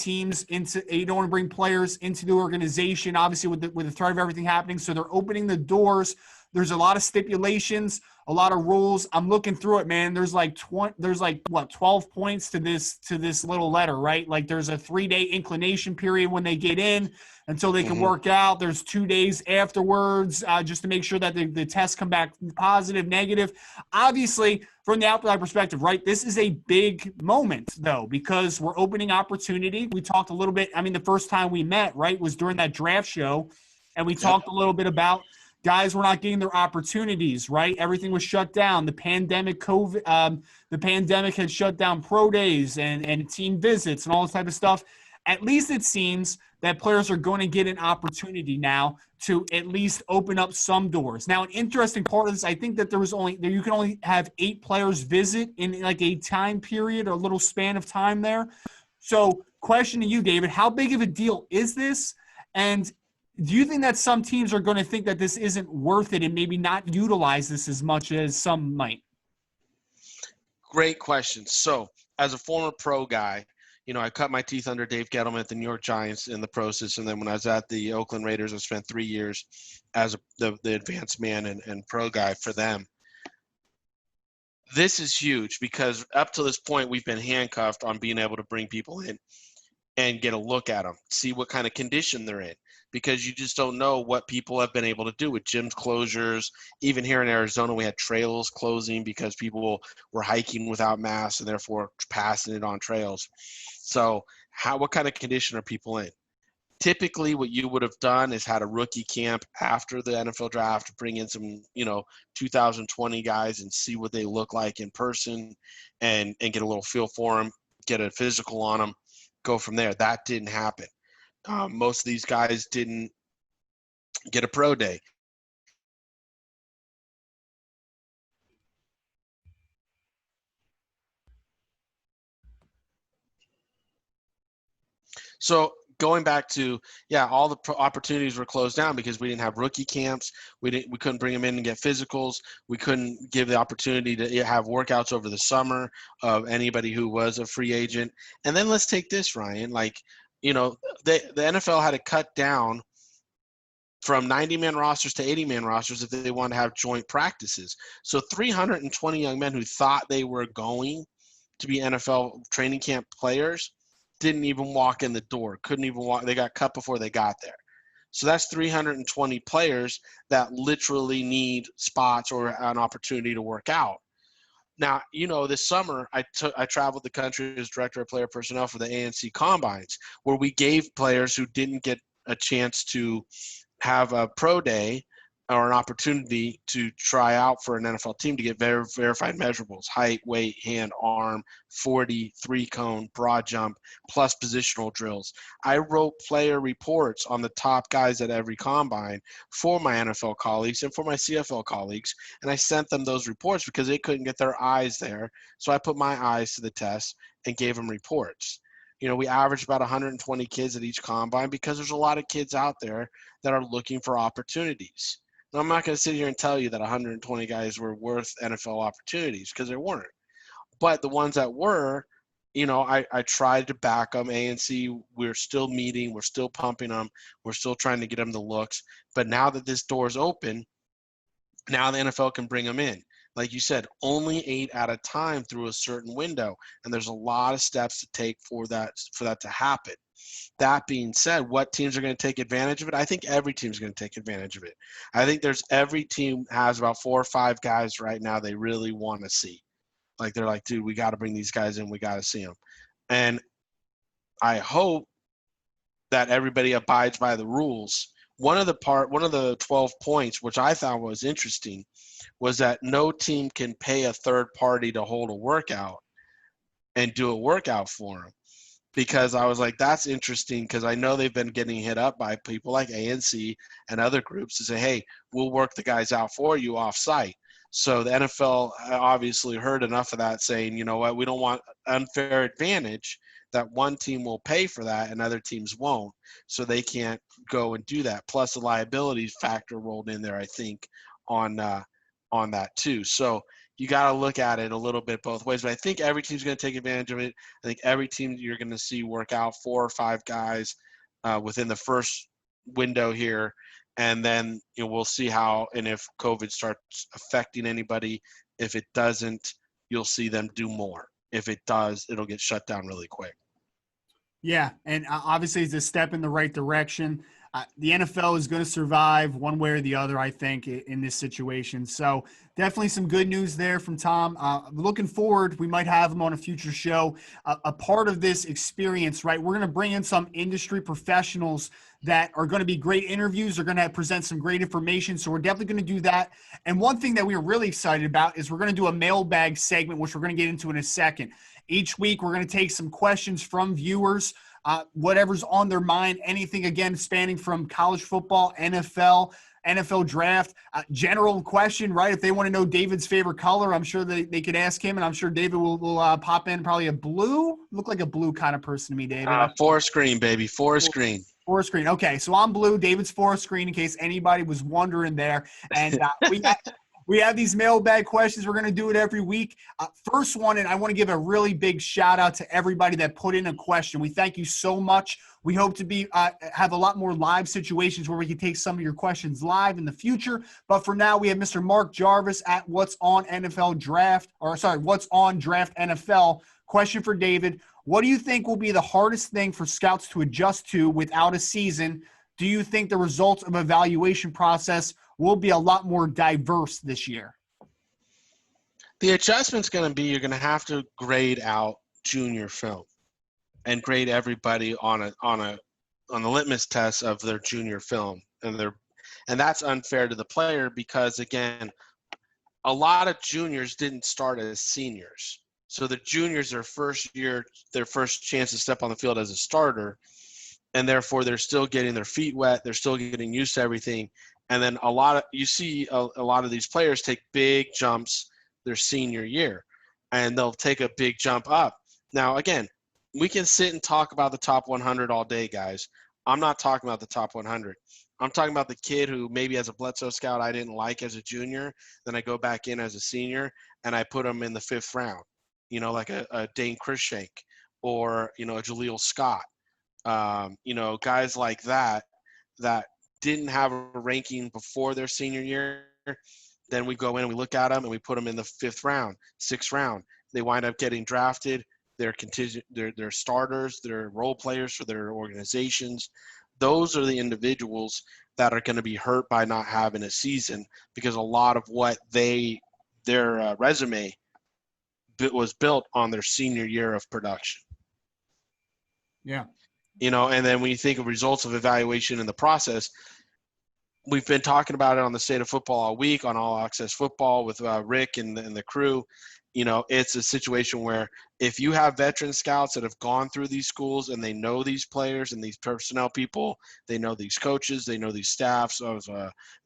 players into the organization, obviously with the threat of everything happening. So they're opening the doors. There's a lot of stipulations, a lot of rules. I'm looking through it, man. There's 12 points to this little letter, right? Like there's a 3-day inclination period when they get in until they can work out. There's 2 days afterwards just to make sure that the tests come back positive, negative. Obviously, from the outside perspective, right, this is a big moment, though, because we're opening opportunity. We talked a little bit. I mean, the first time we met, right, was during that draft show, and we talked a little bit about guys were not getting their opportunities, right? Everything was shut down. The pandemic had shut down pro days and team visits and all this type of stuff. At least it seems that players are going to get an opportunity now to at least open up some doors. Now, an interesting part of this, I think that you can only have 8 players visit in like a time period or a little span of time there. So, question to you, David, how big of a deal is this? And do you think that some teams are going to think that this isn't worth it and maybe not utilize this as much as some might? Great question. So, as a former pro guy, I cut my teeth under Dave Gettleman at the New York Giants in the pro system. And then when I was at the Oakland Raiders, I spent 3 years as the advanced man and pro guy for them. This is huge because up to this point, we've been handcuffed on being able to bring people in and get a look at them, see what kind of condition they're in, because you just don't know what people have been able to do with gyms closures. Even here in Arizona, we had trails closing because people were hiking without masks and therefore passing it on trails. So what kind of condition are people in? Typically, what you would have done is had a rookie camp after the NFL draft, bring in some, 2020 guys and see what they look like in person and get a little feel for them, get a physical on them, go from there. That didn't happen. Most of these guys didn't get a pro day. So going back to, all the opportunities were closed down because we didn't have rookie camps. We couldn't bring them in and get physicals. We couldn't give the opportunity to have workouts over the summer of anybody who was a free agent. And then let's take this, Ryan, the NFL had to cut down from 90-man rosters to 80-man rosters if they wanted to have joint practices. So 320 young men who thought they were going to be NFL training camp players didn't even walk in the door, couldn't even walk. They got cut before they got there. So that's 320 players that literally need spots or an opportunity to work out. Now, this summer I traveled the country as director of player personnel for the ANC Combines, where we gave players who didn't get a chance to have a pro day or an opportunity to try out for an NFL team to get verified measurables: height, weight, hand, arm, 40, 3-cone, broad jump, plus positional drills. I wrote player reports on the top guys at every combine for my NFL colleagues and for my CFL colleagues, and I sent them those reports because they couldn't get their eyes there. So I put my eyes to the test and gave them reports. We averaged about 120 kids at each combine because there's a lot of kids out there that are looking for opportunities. Now, I'm not going to sit here and tell you that 120 guys were worth NFL opportunities because there weren't. But the ones that were, I tried to back them. ANC, we're still meeting. We're still pumping them. We're still trying to get them the looks. But now that this door's open, now the NFL can bring them in. Like you said, only 8 at a time through a certain window. And there's a lot of steps to take for that to happen. That being said, what teams are going to take advantage of it? I think every team's going to take advantage of it. I think every team has about 4 or 5 guys right now they really want to see. Like they're like, dude, we got to bring these guys in. We got to see them. And I hope that everybody abides by the rules. One of the 12 points, which I thought was interesting, was that no team can pay a third party to hold a workout and do a workout for them. Because I was like, that's interesting, because I know they've been getting hit up by people like ANC and other groups to say, hey, we'll work the guys out for you off site. So the NFL obviously heard enough of that, saying, you know what, we don't want unfair advantage that one team will pay for that and other teams won't. So they can't go and do that. Plus the liabilities factor rolled in there, I think, on that too. So you got to look at it a little bit both ways. But I think every team's going to take advantage of it. I think every team you're going to see work out 4 or 5 guys within the first window here. And then we'll see how and if COVID starts affecting anybody. If it doesn't, you'll see them do more. If it does, it'll get shut down really quick. Yeah, and obviously it's a step in the right direction. The NFL is going to survive one way or the other, I think, in this situation. So definitely some good news there from Tom. Looking forward, we might have him on a future show. A part of this experience, right? We're going to bring in some industry professionals that are going to be great interviews. They're going to present some great information. So we're definitely going to do that. And one thing that we are really excited about is we're going to do a mailbag segment, which we're going to get into in a second. Each week, we're going to take some questions from viewers, whatever's on their mind, anything, again, spanning from college football, NFL draft, general question, right? If they want to know David's favorite color, I'm sure they could ask him, and I'm sure David will pop in probably a blue. Look like a blue kind of person to me, David. Forest green, baby. Forest green. Forest green. Okay, so I'm blue. David's forest green, in case anybody was wondering there. And we have these mailbag questions. We're going to do it every week. First one, and I want to give a really big shout out to everybody that put in a question. We thank you so much. We hope to have a lot more live situations where we can take some of your questions live in the future. But for now, we have Mr. Mark Jarvis at What's on Draft NFL. Question for David. What do you think will be the hardest thing for scouts to adjust to without a season? Do you think the results of evaluation process will be a lot more diverse this year? The adjustment's going to be you're going to have to grade out junior film and grade everybody on a litmus test of their junior film, and that's unfair to the player because, again, a lot of juniors didn't start as seniors. So the juniors, their first year, their first chance to step on the field as a starter, and therefore they're still getting their feet wet. They're still getting used to everything. And then you see a lot of these players take big jumps their senior year, and they'll take a big jump up. Now, again, we can sit and talk about the top 100 all day, guys. I'm not talking about the top 100. I'm talking about the kid who maybe as a Bledsoe scout I didn't like as a junior. Then I go back in as a senior, and I put him in the 5th round, like a Dane Cruikshank or, a Jaleel Scott. Guys like that didn't have a ranking before their senior year. Then we go in and we look at them and we put them in the 5th round, 6th round. They wind up getting drafted. They're starters. They're role players for their organizations. Those are the individuals that are going to be hurt by not having a season, because a lot of what their resume was built on their senior year of production. Yeah. And then when you think of results of evaluation in the process, we've been talking about it on the State of Football all week, on All Access Football with Rick and the crew. It's a situation where if you have veteran scouts that have gone through these schools and they know these players and these personnel people, they know these coaches, they know these staffs of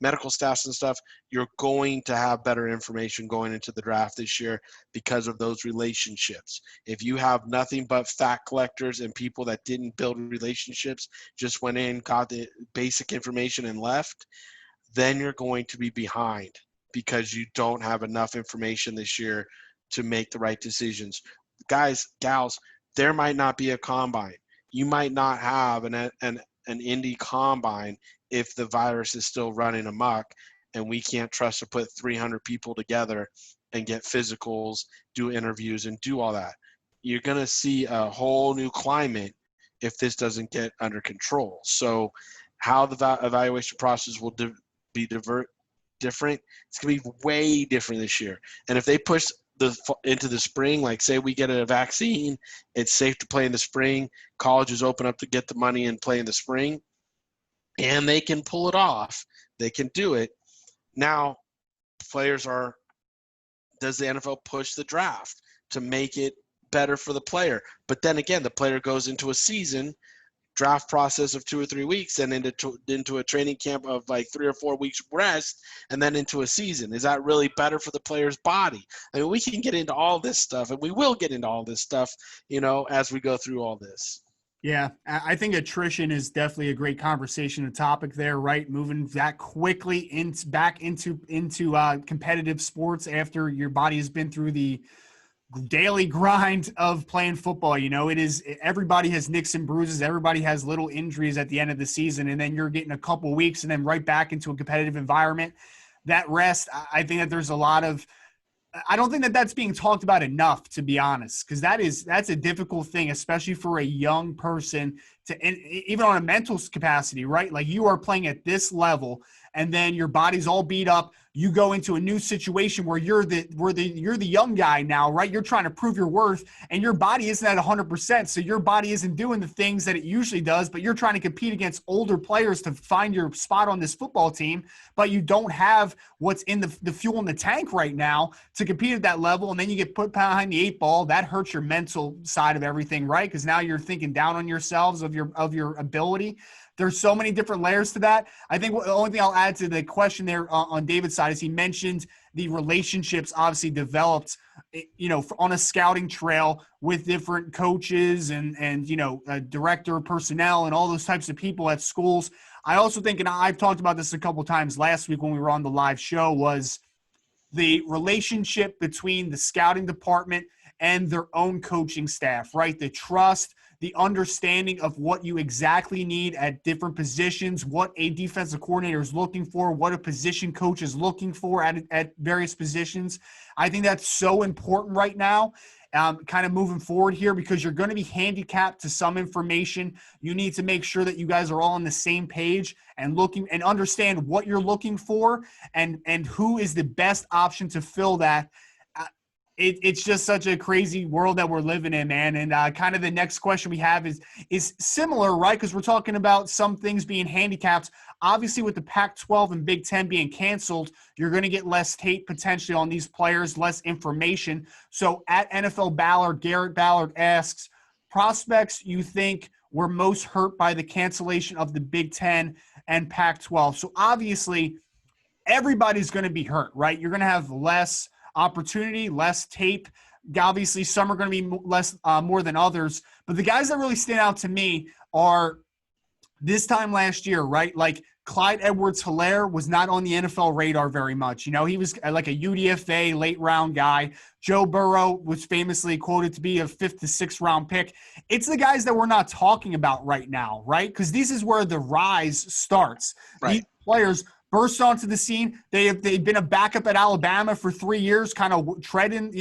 medical staffs and stuff, you're going to have better information going into the draft this year because of those relationships. If you have nothing but fact collectors and people that didn't build relationships, just went in, got the basic information and left, then you're going to be behind because you don't have enough information this year to make the right decisions. Guys, gals, there might not be a combine. You might not have an indie combine if the virus is still running amok and we can't trust to put 300 people together and get physicals, do interviews, and do all that. You're going to see a whole new climate if this doesn't get under control. So how the evaluation process will be different, it's going to be way different this year. And if they push into the spring, like say we get a vaccine, it's safe to play in the spring, colleges open up to get the money and play in the spring, and they can pull it off, they can do it. Now does the NFL push the draft to make it better for the player. But then again, the player goes into a season draft process of 2 or 3 weeks and into a training camp of like 3 or 4 weeks rest and then into a season. Is that really better for the player's body? I mean, we can get into all this stuff, and we will get into all this stuff, as we go through all this. Yeah, I think attrition is definitely a great conversation, a topic there, right? Moving that quickly back into competitive sports after your body has been through the daily grind of playing football. Everybody has nicks and bruises. Everybody has little injuries at the end of the season, and then you're getting a couple weeks and then right back into a competitive environment. That rest, I think that there's a lot of – I don't think that that's being talked about enough, to be honest, because that's a difficult thing, especially for a young person even on a mental capacity, right? Like, you are playing at this level, and then your body's all beat up. You go into a new situation where you're the young guy now, right? You're trying to prove your worth, and your body isn't at 100%. So your body isn't doing the things that it usually does, but you're trying to compete against older players to find your spot on this football team, but you don't have what's in the fuel in the tank right now to compete at that level. And then you get put behind the 8 ball. That hurts your mental side of everything, right? Because now you're thinking down on yourselves of your ability. There's so many different layers to that. I think the only thing I'll add to the question there on David's side is he mentioned the relationships obviously developed, on a scouting trail with different coaches and director of personnel and all those types of people at schools. I also think, and I've talked about this a couple of times last week when we were on the live show, was the relationship between the scouting department and their own coaching staff, right? The trust, the understanding of what you exactly need at different positions, what a defensive coordinator is looking for, what a position coach is looking for at various positions. I think that's so important right now, kind of moving forward here, because you're going to be handicapped to some information. You need to make sure that you guys are all on the same page and looking and understand what you're looking for and who is the best option to fill that. It's just such a crazy world that we're living in, man. And kind of the next question we have is similar, right? Because we're talking about some things being handicapped. Obviously, with the Pac-12 and Big Ten being canceled, you're going to get less tape potentially on these players, less information. So at NFL Ballard, Garrett Ballard asks, prospects you think were most hurt by the cancellation of the Big Ten and Pac-12? So obviously, everybody's going to be hurt, right? You're going to have less opportunity, less tape. Obviously, some are going to be less, more than others. But the guys that really stand out to me are this time last year, right? Like Clyde Edwards-Helaire was not on the NFL radar very much. He was like a UDFA late round guy. Joe Burrow was famously quoted to be a 5th to 6th round pick. It's the guys that we're not talking about right now, right? Because this is where the rise starts. Right. These players burst onto the scene. They've been a backup at Alabama for 3 years, kind of treading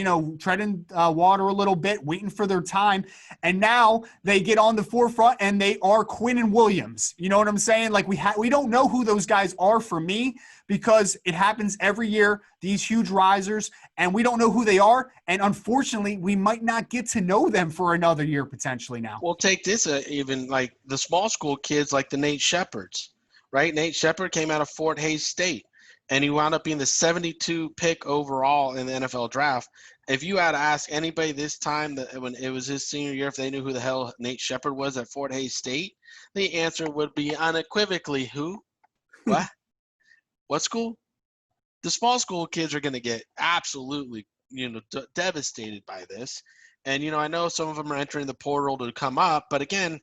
water a little bit, waiting for their time. And now they get on the forefront and they are Quinn and Williams. You know what I'm saying? Like we don't know who those guys are for me, because it happens every year, these huge risers, and we don't know who they are. And unfortunately, we might not get to know them for another year potentially now. Well, take this, even like the small school kids like the Nate Shepherds. Right? Nate Shepard came out of Fort Hays State, and he wound up being the 72 pick overall in the NFL draft. If you had to ask anybody this time when it was his senior year if they knew who the hell Nate Shepard was at Fort Hays State, the answer would be unequivocally, who? What? What school? The small school kids are going to get absolutely, devastated by this. And, I know some of them are entering the portal to come up, but again,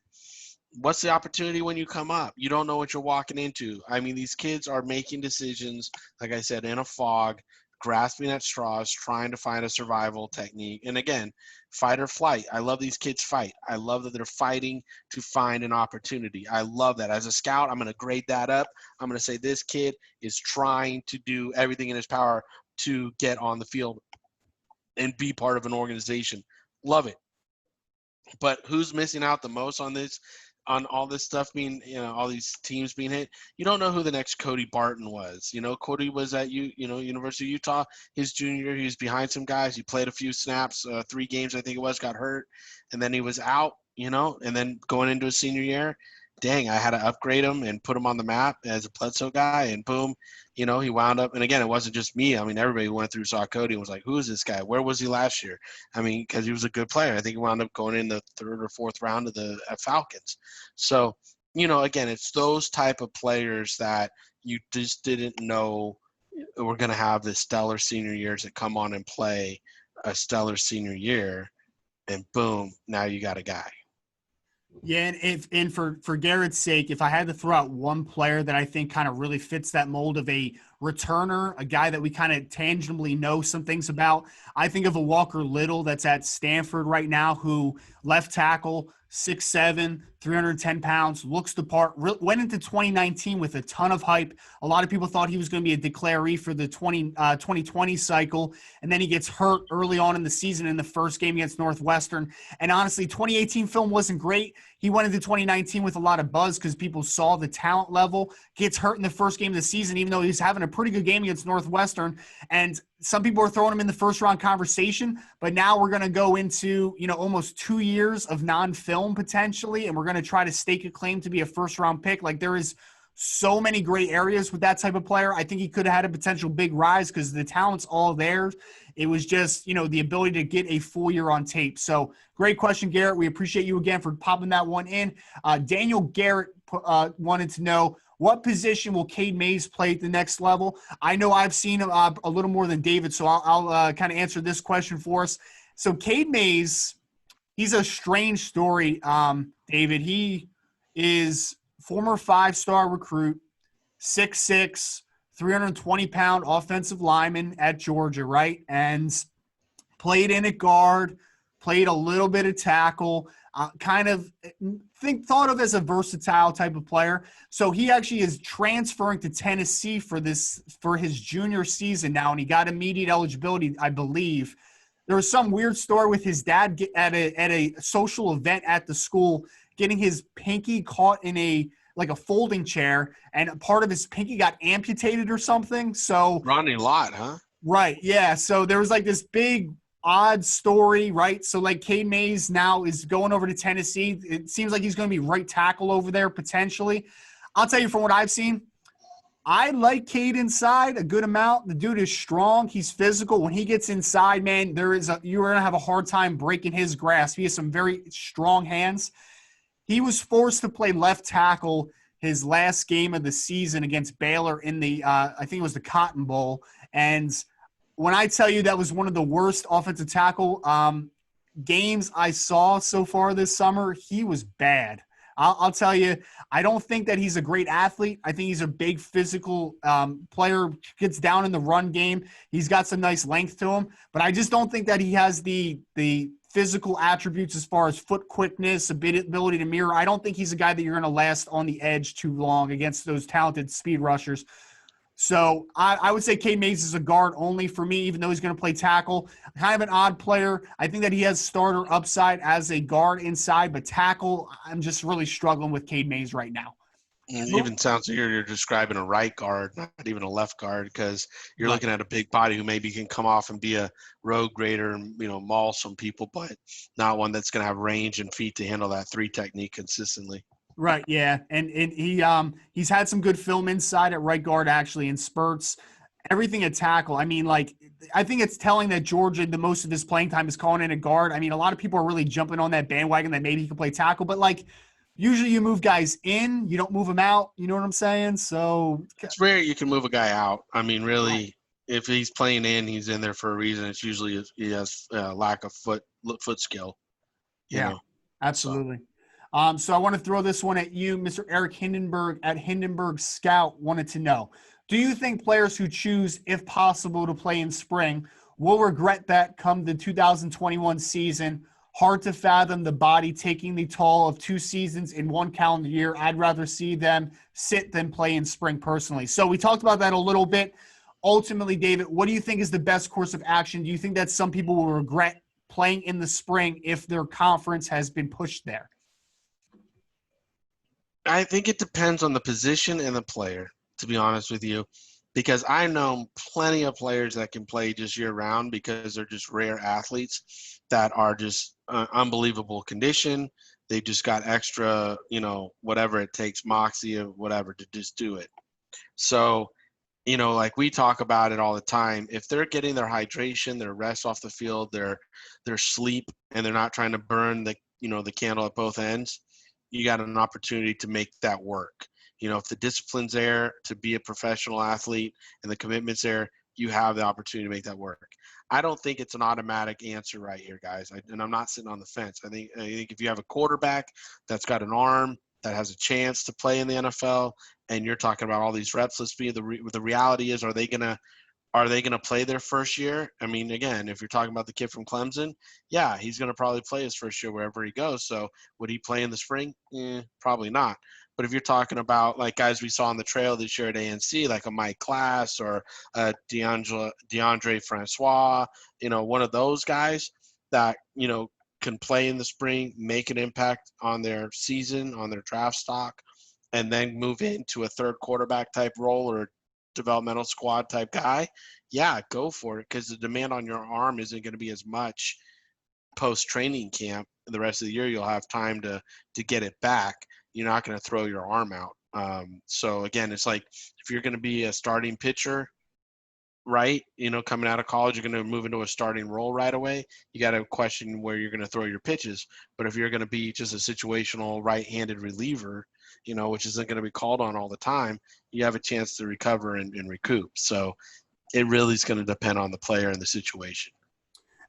what's the opportunity when you come up? You don't know what you're walking into. I mean, these kids are making decisions, like I said, in a fog, grasping at straws, trying to find a survival technique. And again, fight or flight. I love these kids fight. I love that they're fighting to find an opportunity. I love that. As a scout, I'm going to grade that up. I'm going to say this kid is trying to do everything in his power to get on the field and be part of an organization. Love it. But who's missing out the most on this? On all this stuff being, all these teams being hit, you don't know who the next Cody Barton was. Cody was at University of Utah his junior year. He was behind some guys. He played a few snaps, 3 games I think it was, got hurt, and then he was out. And then going into his senior year, dang, I had to upgrade him and put him on the map as a Bledsoe guy, and boom, he wound up. And again, it wasn't just me. I mean, everybody went through, saw Cody and was like, who is this guy? Where was he last year? I mean, because he was a good player. I think he wound up going in the third or fourth round of the Falcons. So, again, it's those type of players that you just didn't know were going to have the stellar senior years that come on and play a stellar senior year, and boom, now you got a guy. Yeah, and for Garrett's sake, if I had to throw out one player that I think kind of really fits that mold of a returner, a guy that we kind of tangibly know some things about, I think of a Walker Little that's at Stanford right now, who left tackle, 6'7", 310 pounds, looks the part, went into 2019 with a ton of hype. A lot of people thought he was going to be a declaree for the 2020 cycle, and then he gets hurt early on in the season in the first game against Northwestern. And honestly, 2018 film wasn't great. He went into 2019 with a lot of buzz because people saw the talent level. Gets hurt in the first game of the season, even though he's having a pretty good game against Northwestern. And some people are throwing him in the first round conversation, but now we're going to go into, almost 2 years of non-film potentially, and we're going to try to stake a claim to be a first round pick. Like, there is so many gray areas with that type of player. I think he could have had a potential big rise because the talent's all there. It was just, the ability to get a full year on tape. So great question, Garrett. We appreciate you again for popping that one in. Daniel Garrett wanted to know, what position will Cade Mays play at the next level? I know I've seen him a little more than David, so I'll kind of answer this question for us. So Cade Mays, he's a strange story, David. He is former 5-star recruit, 6'6", 320-pound offensive lineman at Georgia, right? And played in at guard, played a little bit of tackle, thought of as a versatile type of player. So he actually is transferring to Tennessee for his junior season now, and he got immediate eligibility, I believe. There was some weird story with his dad at a social event at the school, getting his pinky caught in a folding chair, and part of his pinky got amputated or something. So Ronnie Lott, huh? Right, yeah. So there was this big odd story, right? So Cade Mays now is going over to Tennessee. It seems like he's going to be right tackle over there potentially. I'll tell you from what I've seen, I like Cade inside a good amount. The dude is strong. He's physical. When he gets inside, man, you're going to have a hard time breaking his grasp. He has some very strong hands. He was forced to play left tackle his last game of the season against Baylor in the I think it was the Cotton Bowl. And when I tell you that was one of the worst offensive tackle games I saw so far this summer, he was bad. I'll tell you, I don't think that he's a great athlete. I think he's a big physical player, gets down in the run game. He's got some nice length to him, but I just don't think that he has the physical attributes as far as foot quickness, ability to mirror. I don't think he's a guy that you're going to last on the edge too long against those talented speed rushers. So I would say Cade Mays is a guard only for me, even though he's going to play tackle. Kind of an odd player. I think that he has starter upside as a guard inside, but tackle, I'm just really struggling with Cade Mays right now. It even sounds like you're describing a right guard, not even a left guard, because you're looking at a big body who maybe can come off and be a road grader and, maul some people, but not one that's going to have range and feet to handle that 3 technique consistently. Right, yeah, and he's had some good film inside at right guard actually in spurts. Everything at tackle. I mean, I think it's telling that Georgia, the most of his playing time is calling in a guard. I mean, a lot of people are really jumping on that bandwagon that maybe he can play tackle, but usually you move guys in, you don't move them out. You know what I'm saying? So it's rare you can move a guy out. I mean, really, if he's playing in, he's in there for a reason. It's usually he has lack of foot skill. You know? Absolutely. So I want to throw this one at you, Mr. Eric Hindenburg at Hindenburg Scout wanted to know, do you think players who choose, if possible, to play in spring will regret that come the 2021 season? Hard to fathom the body taking the toll of 2 seasons in 1 calendar year. I'd rather see them sit than play in spring personally. So we talked about that a little bit. Ultimately, David, what do you think is the best course of action? Do you think that some people will regret playing in the spring if their conference has been pushed there? I think it depends on the position and the player, to be honest with you, because I know plenty of players that can play just year-round because they're just rare athletes that are just unbelievable condition. They just got extra, whatever it takes, moxie or whatever to just do it. So, like we talk about it all the time, if they're getting their hydration, their rest off the field, their sleep, and they're not trying to burn the candle at both ends, you got an opportunity to make that work. If the discipline's there to be a professional athlete and the commitment's there, you have the opportunity to make that work. I don't think it's an automatic answer right here, guys. And I'm not sitting on the fence. I think if you have a quarterback that's got an arm that has a chance to play in the NFL, and you're talking about all these reps, let's be the reality is, are they gonna play their first year? I mean, again, if you're talking about the kid from Clemson, yeah, he's gonna probably play his first year wherever he goes. So would he play in the spring? Probably not. But if you're talking about like guys we saw on the trail this year at ANC, like a Mike Class or DeAndre Francois, one of those guys that, can play in the spring, make an impact on their season, on their draft stock, and then move into a third quarterback type role or developmental squad type guy, yeah, go for it, because the demand on your arm isn't going to be as much post training camp. The rest of the year, you'll have time to get it back. You're not going to throw your arm out. So again, it's like if you're going to be a starting pitcher, right, coming out of college, you're going to move into a starting role right away. You got to question where you're going to throw your pitches. But if you're going to be just a situational right-handed reliever, which isn't going to be called on all the time, you have a chance to recover and recoup. So it really is going to depend on the player and the situation.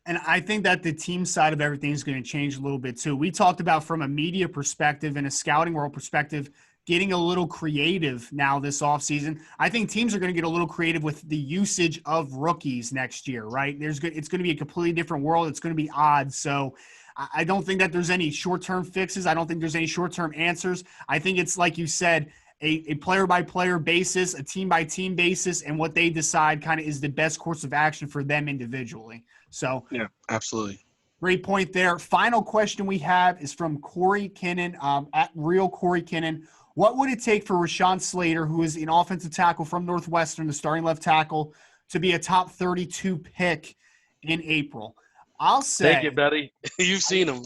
And I think that the team side of everything is going to change a little bit too. We talked about from a media perspective and a scouting world perspective, getting a little creative now this offseason. I think teams are going to get a little creative with the usage of rookies next year, right? It's going to be a completely different world. It's going to be odd. So I don't think that there's any short-term fixes. I don't think there's any short-term answers. I think it's like you said, a player-by-player basis, a team-by-team basis, and what they decide kind of is the best course of action for them individually. So yeah, absolutely. Great point there. Final question we have is from Corey Kinnan, at Real Corey Kinnan. What would it take for Rashawn Slater, who is an offensive tackle from Northwestern, the starting left tackle, to be a top 32 pick in April? I'll say – thank you, buddy. You've seen him.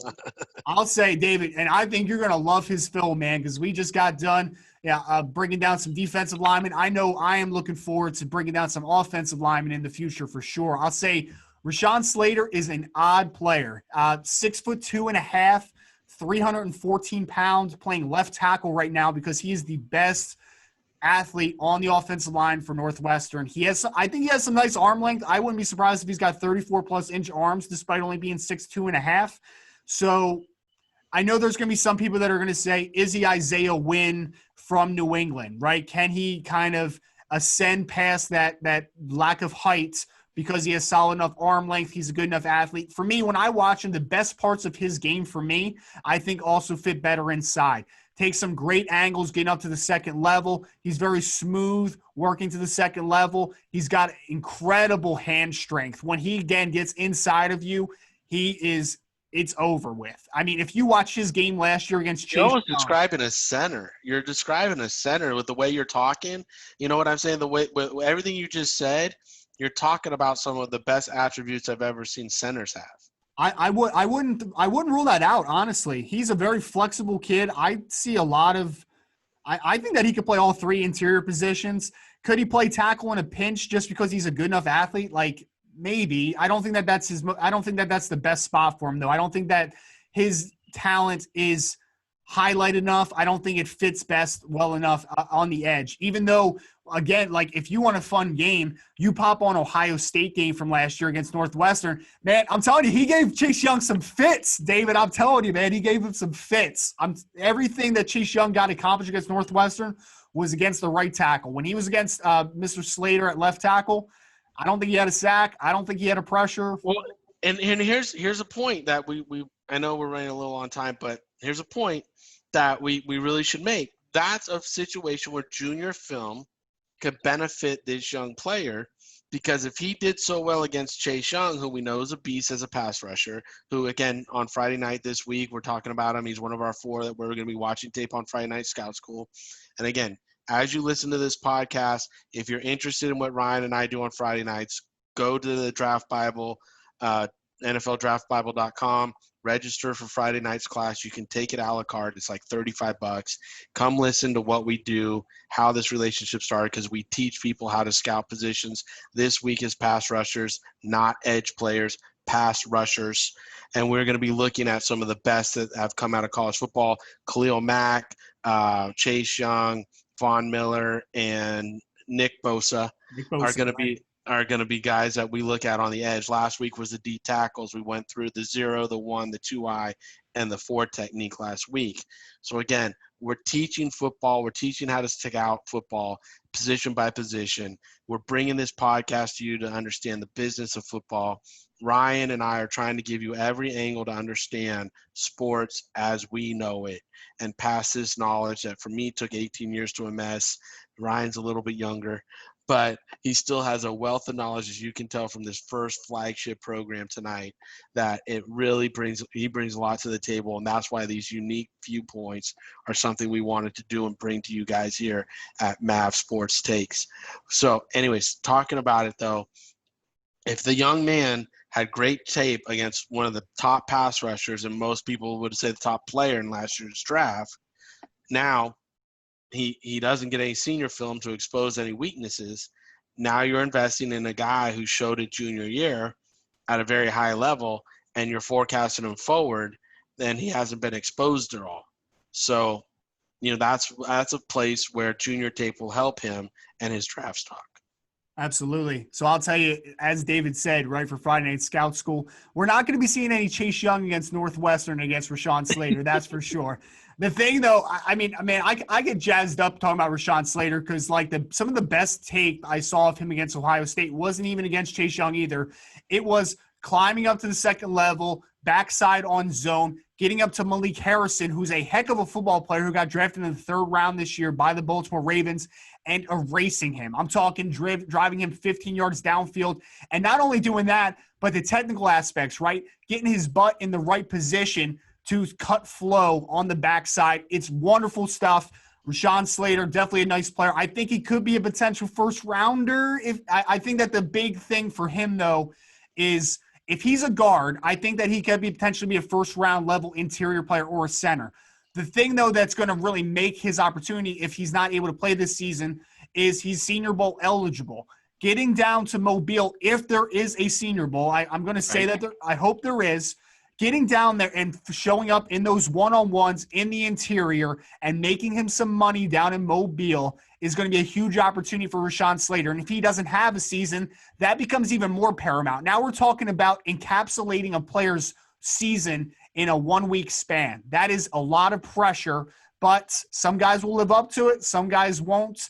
I'll say, David, and I think you're going to love his film, man, because we just got done bringing down some defensive linemen. I know I am looking forward to bringing down some offensive linemen in the future for sure. I'll say Rashawn Slater is an odd player. 6'2.5", 314 pounds, playing left tackle right now because he is the best athlete on the offensive line for Northwestern. I think he has some nice arm length. I wouldn't be surprised if he's got 34-plus inch arms despite only being 6'2.5". So I know there's going to be some people that are going to say, is he Isaiah Wynn from New England, right? Can he kind of ascend past that lack of height because he has solid enough arm length? He's a good enough athlete. For me, when I watch him, the best parts of his game for me, I think also fit better inside. Takes some great angles getting up to the second level. He's very smooth working to the second level. He's got incredible hand strength. When he, again, gets inside of you, it's over with. I mean, if you watch his game last year against Chase, you're almost describing a center. You're describing a center with the way you're talking. You know what I'm saying? The way with everything you just said, you're talking about some of the best attributes I've ever seen centers have. I wouldn't rule that out, honestly. He's a very flexible kid. I see a lot of I think that he could play all three interior positions. Could he play tackle in a pinch just because he's a good enough athlete? Like, maybe. I don't think that that's the best spot for him, though. I don't think that his talent is highlighted enough. I don't think it fits best well enough on the edge. Even though, again, like if you want a fun game, you pop on Ohio State game from last year against Northwestern. Man, I'm telling you, he gave Chase Young some fits, David. I'm telling you, man, he gave him some fits. Everything that Chase Young got accomplished against Northwestern was against the right tackle. When he was against Mr. Slater at left tackle, I don't think he had a sack. I don't think he had a pressure. Well, and here's a point that we I know we're running a little on time, but here's a point that we really should make. That's a situation where junior film could benefit this young player, because if he did so well against Chase Young, who we know is a beast as a pass rusher, who, again, on Friday night this week, we're talking about him. He's one of our four that we're going to be watching tape on Friday Night Scout School. And, again, as you listen to this podcast, if you're interested in what Ryan and I do on Friday nights, go to the Draft Bible NFLDraftBible.com. Register for Friday night's class. You can take it a la carte. It's like $35. Come listen to what we do, how this relationship started, because we teach people how to scout positions. This week is pass rushers, not edge players, pass rushers. And we're going to be looking at some of the best that have come out of college football. Khalil Mack, Chase Young, Von Miller, and Nick Bosa are going to be guys that we look at on the edge. Last week was the D tackles. We went through the 0, the 1, the 2-eye, and the 4 technique last week. So again, we're teaching football. We're teaching how to stick out football position by position. We're bringing this podcast to you to understand the business of football. Ryan and I are trying to give you every angle to understand sports as we know it and pass this knowledge that for me took 18 years to amass. Ryan's a little bit younger, but he still has a wealth of knowledge, as you can tell from this first flagship program tonight, that it really brings a lot to the table. And that's why these unique viewpoints are something we wanted to do and bring to you guys here at Mavs Sports Takes. So anyways, talking about it though, if the young man had great tape against one of the top pass rushers, and most people would say the top player in last year's draft, now he doesn't get any senior film to expose any weaknesses. Now you're investing in a guy who showed it junior year at a very high level, and you're forecasting him forward, then he hasn't been exposed at all. So, that's a place where junior tape will help him and his draft stock. Absolutely. So I'll tell you, as David said, right, for Friday Night Scout School, we're not going to be seeing any Chase Young against Northwestern against Rashawn Slater. That's for sure. The thing, though, I get jazzed up talking about Rashawn Slater because, some of the best tape I saw of him against Ohio State wasn't even against Chase Young either. It was climbing up to the second level, backside on zone, getting up to Malik Harrison, who's a heck of a football player who got drafted in the 3rd round this year by the Baltimore Ravens, and erasing him. I'm talking driving him 15 yards downfield. And not only doing that, but the technical aspects, right? Getting his butt in the right position to cut flow on the backside. It's wonderful stuff. Rashawn Slater, definitely a nice player. I think he could be a potential first rounder. I think that the big thing for him, though, is if he's a guard, I think that he could potentially be a first-round level interior player or a center. The thing, though, that's going to really make his opportunity if he's not able to play this season is he's Senior Bowl eligible. Getting down to Mobile, if there is a Senior Bowl, I'm going to say that I hope there is. Getting down there and showing up in those one-on-ones in the interior and making him some money down in Mobile is going to be a huge opportunity for Rashawn Slater. And if he doesn't have a season, that becomes even more paramount. Now we're talking about encapsulating a player's season in a 1-week span. That is a lot of pressure, but some guys will live up to it. Some guys won't.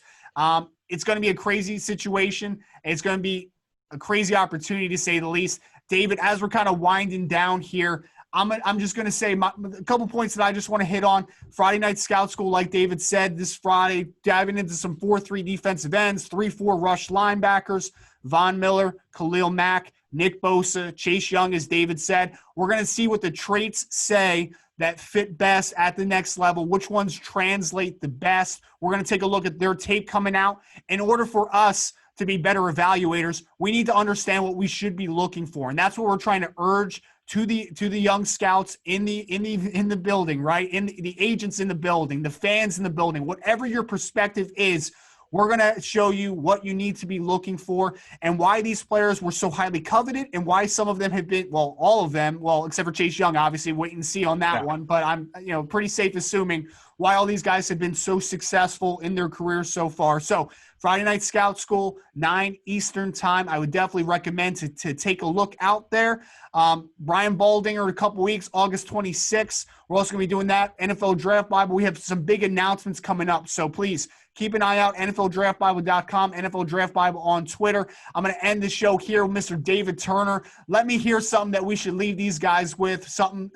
It's going to be a crazy situation. It's going to be a crazy opportunity, to say the least. David, as we're kind of winding down here, I'm just going to say a couple points that I just want to hit on. Friday Night Scout School, like David said, this Friday, diving into some 4-3 defensive ends, 3-4 rush linebackers, Von Miller, Khalil Mack, Nick Bosa, Chase Young, as David said. We're going to see what the traits say that fit best at the next level, which ones translate the best. We're going to take a look at their tape coming out. In order for us to be better evaluators, we need to understand what we should be looking for. And that's what we're trying to urge to the young scouts in the building, right? In the agents in the building, the fans in the building, whatever your perspective is, we're going to show you what you need to be looking for and why these players were so highly coveted and why some of them have been, well, all of them, well, except for Chase Young, obviously, wait and see on that one. But I'm, pretty safe assuming why all these guys have been so successful in their careers so far. So Friday Night Scout School, 9 Eastern time. I would definitely recommend to take a look out there. Brian Baldinger in a couple weeks, August 26th. We're also going to be doing that. NFL Draft Bible. We have some big announcements coming up. So please keep an eye out. NFLDraftBible.com, NFL Draft Bible on Twitter. I'm going to end the show here with Mr. David Turner. Let me hear something that we should leave these guys with,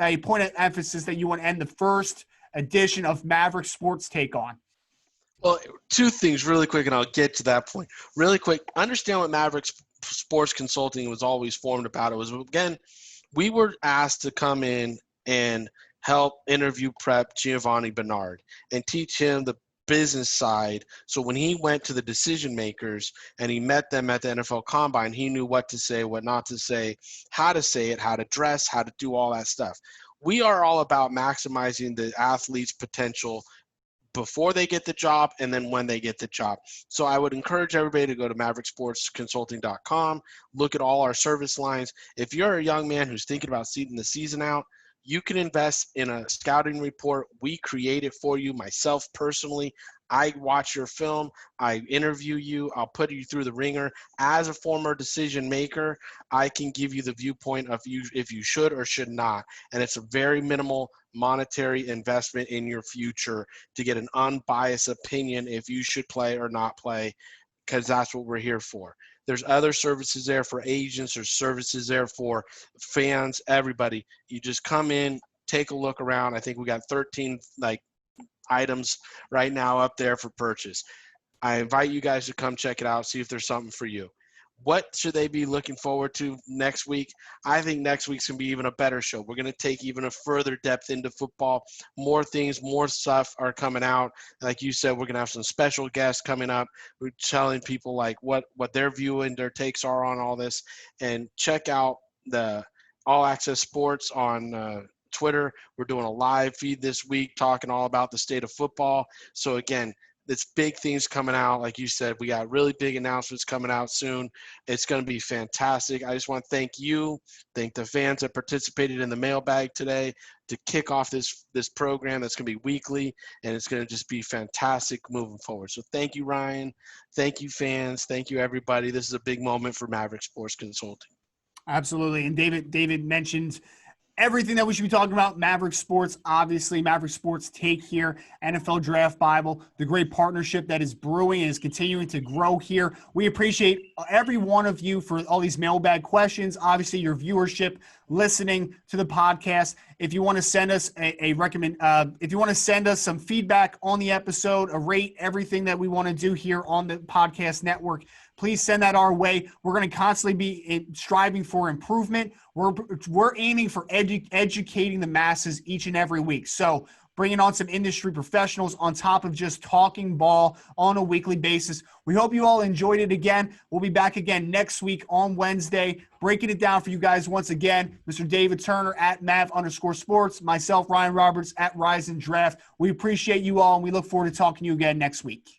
a point of emphasis that you want to end the first edition of Maverick Sports Take on. Well, 2 things really quick, and I'll get to that point. Really quick, understand what Maverick Sports Consulting was always formed about. It was, again, we were asked to come in and help interview prep Giovanni Bernard and teach him the business side. So when he went to the decision makers and he met them at the NFL Combine, he knew what to say, what not to say, how to say it, how to dress, how to do all that stuff. We are all about maximizing the athlete's potential before they get the job and then when they get the job. So I would encourage everybody to go to mavericksportsconsulting.com, look at all our service lines. If you're a young man who's thinking about seeing the season out, you can invest in a scouting report. We create it for you. Myself personally, I watch your film, I interview you, I'll put you through the ringer. As a former decision maker, I can give you the viewpoint of you if you should or should not. And it's a very minimal monetary investment in your future to get an unbiased opinion if you should play or not play, because that's what we're here for. There's other services there for agents, there's services there for fans, everybody. You just come in, take a look around. I think we got 13 items right now up there for purchase. I invite you guys to come check it out, see if there's something for you. What should they be looking forward to next week? I think next week's going to be even a better show. We're going to take even a further depth into football. More things, more stuff are coming out. Like you said, we're going to have some special guests coming up. We're telling people what their view and their takes are on all this. And check out the All Access Sports on Twitter. We're doing a live feed this week talking all about the state of football. So again, it's big things coming out. Like you said, we got really big announcements coming out soon. It's going to be fantastic. I just want to thank the fans that participated in the mailbag today to kick off this program that's going to be weekly, and it's going to just be fantastic moving forward. So thank you, Ryan. Thank you, fans. Thank you, everybody. This is a big moment for Maverick Sports Consulting. Absolutely. And David mentioned everything that we should be talking about. Maverick Sports, obviously, Maverick Sports Take here, NFL Draft Bible, the great partnership that is brewing and is continuing to grow here. We appreciate every one of you for all these mailbag questions, obviously your viewership, listening to the podcast. If you want to send us if you want to send us some feedback on the episode, a rate, everything that we want to do here on the podcast network, please send that our way. We're going to constantly be striving for improvement. We're aiming for educating the masses each and every week. So bringing on some industry professionals on top of just talking ball on a weekly basis. We hope you all enjoyed it again. We'll be back again next week on Wednesday, breaking it down for you guys once again. Mr. David Turner at Mav_sports, myself, Ryan Roberts at Rise and Draft. We appreciate you all, and we look forward to talking to you again next week.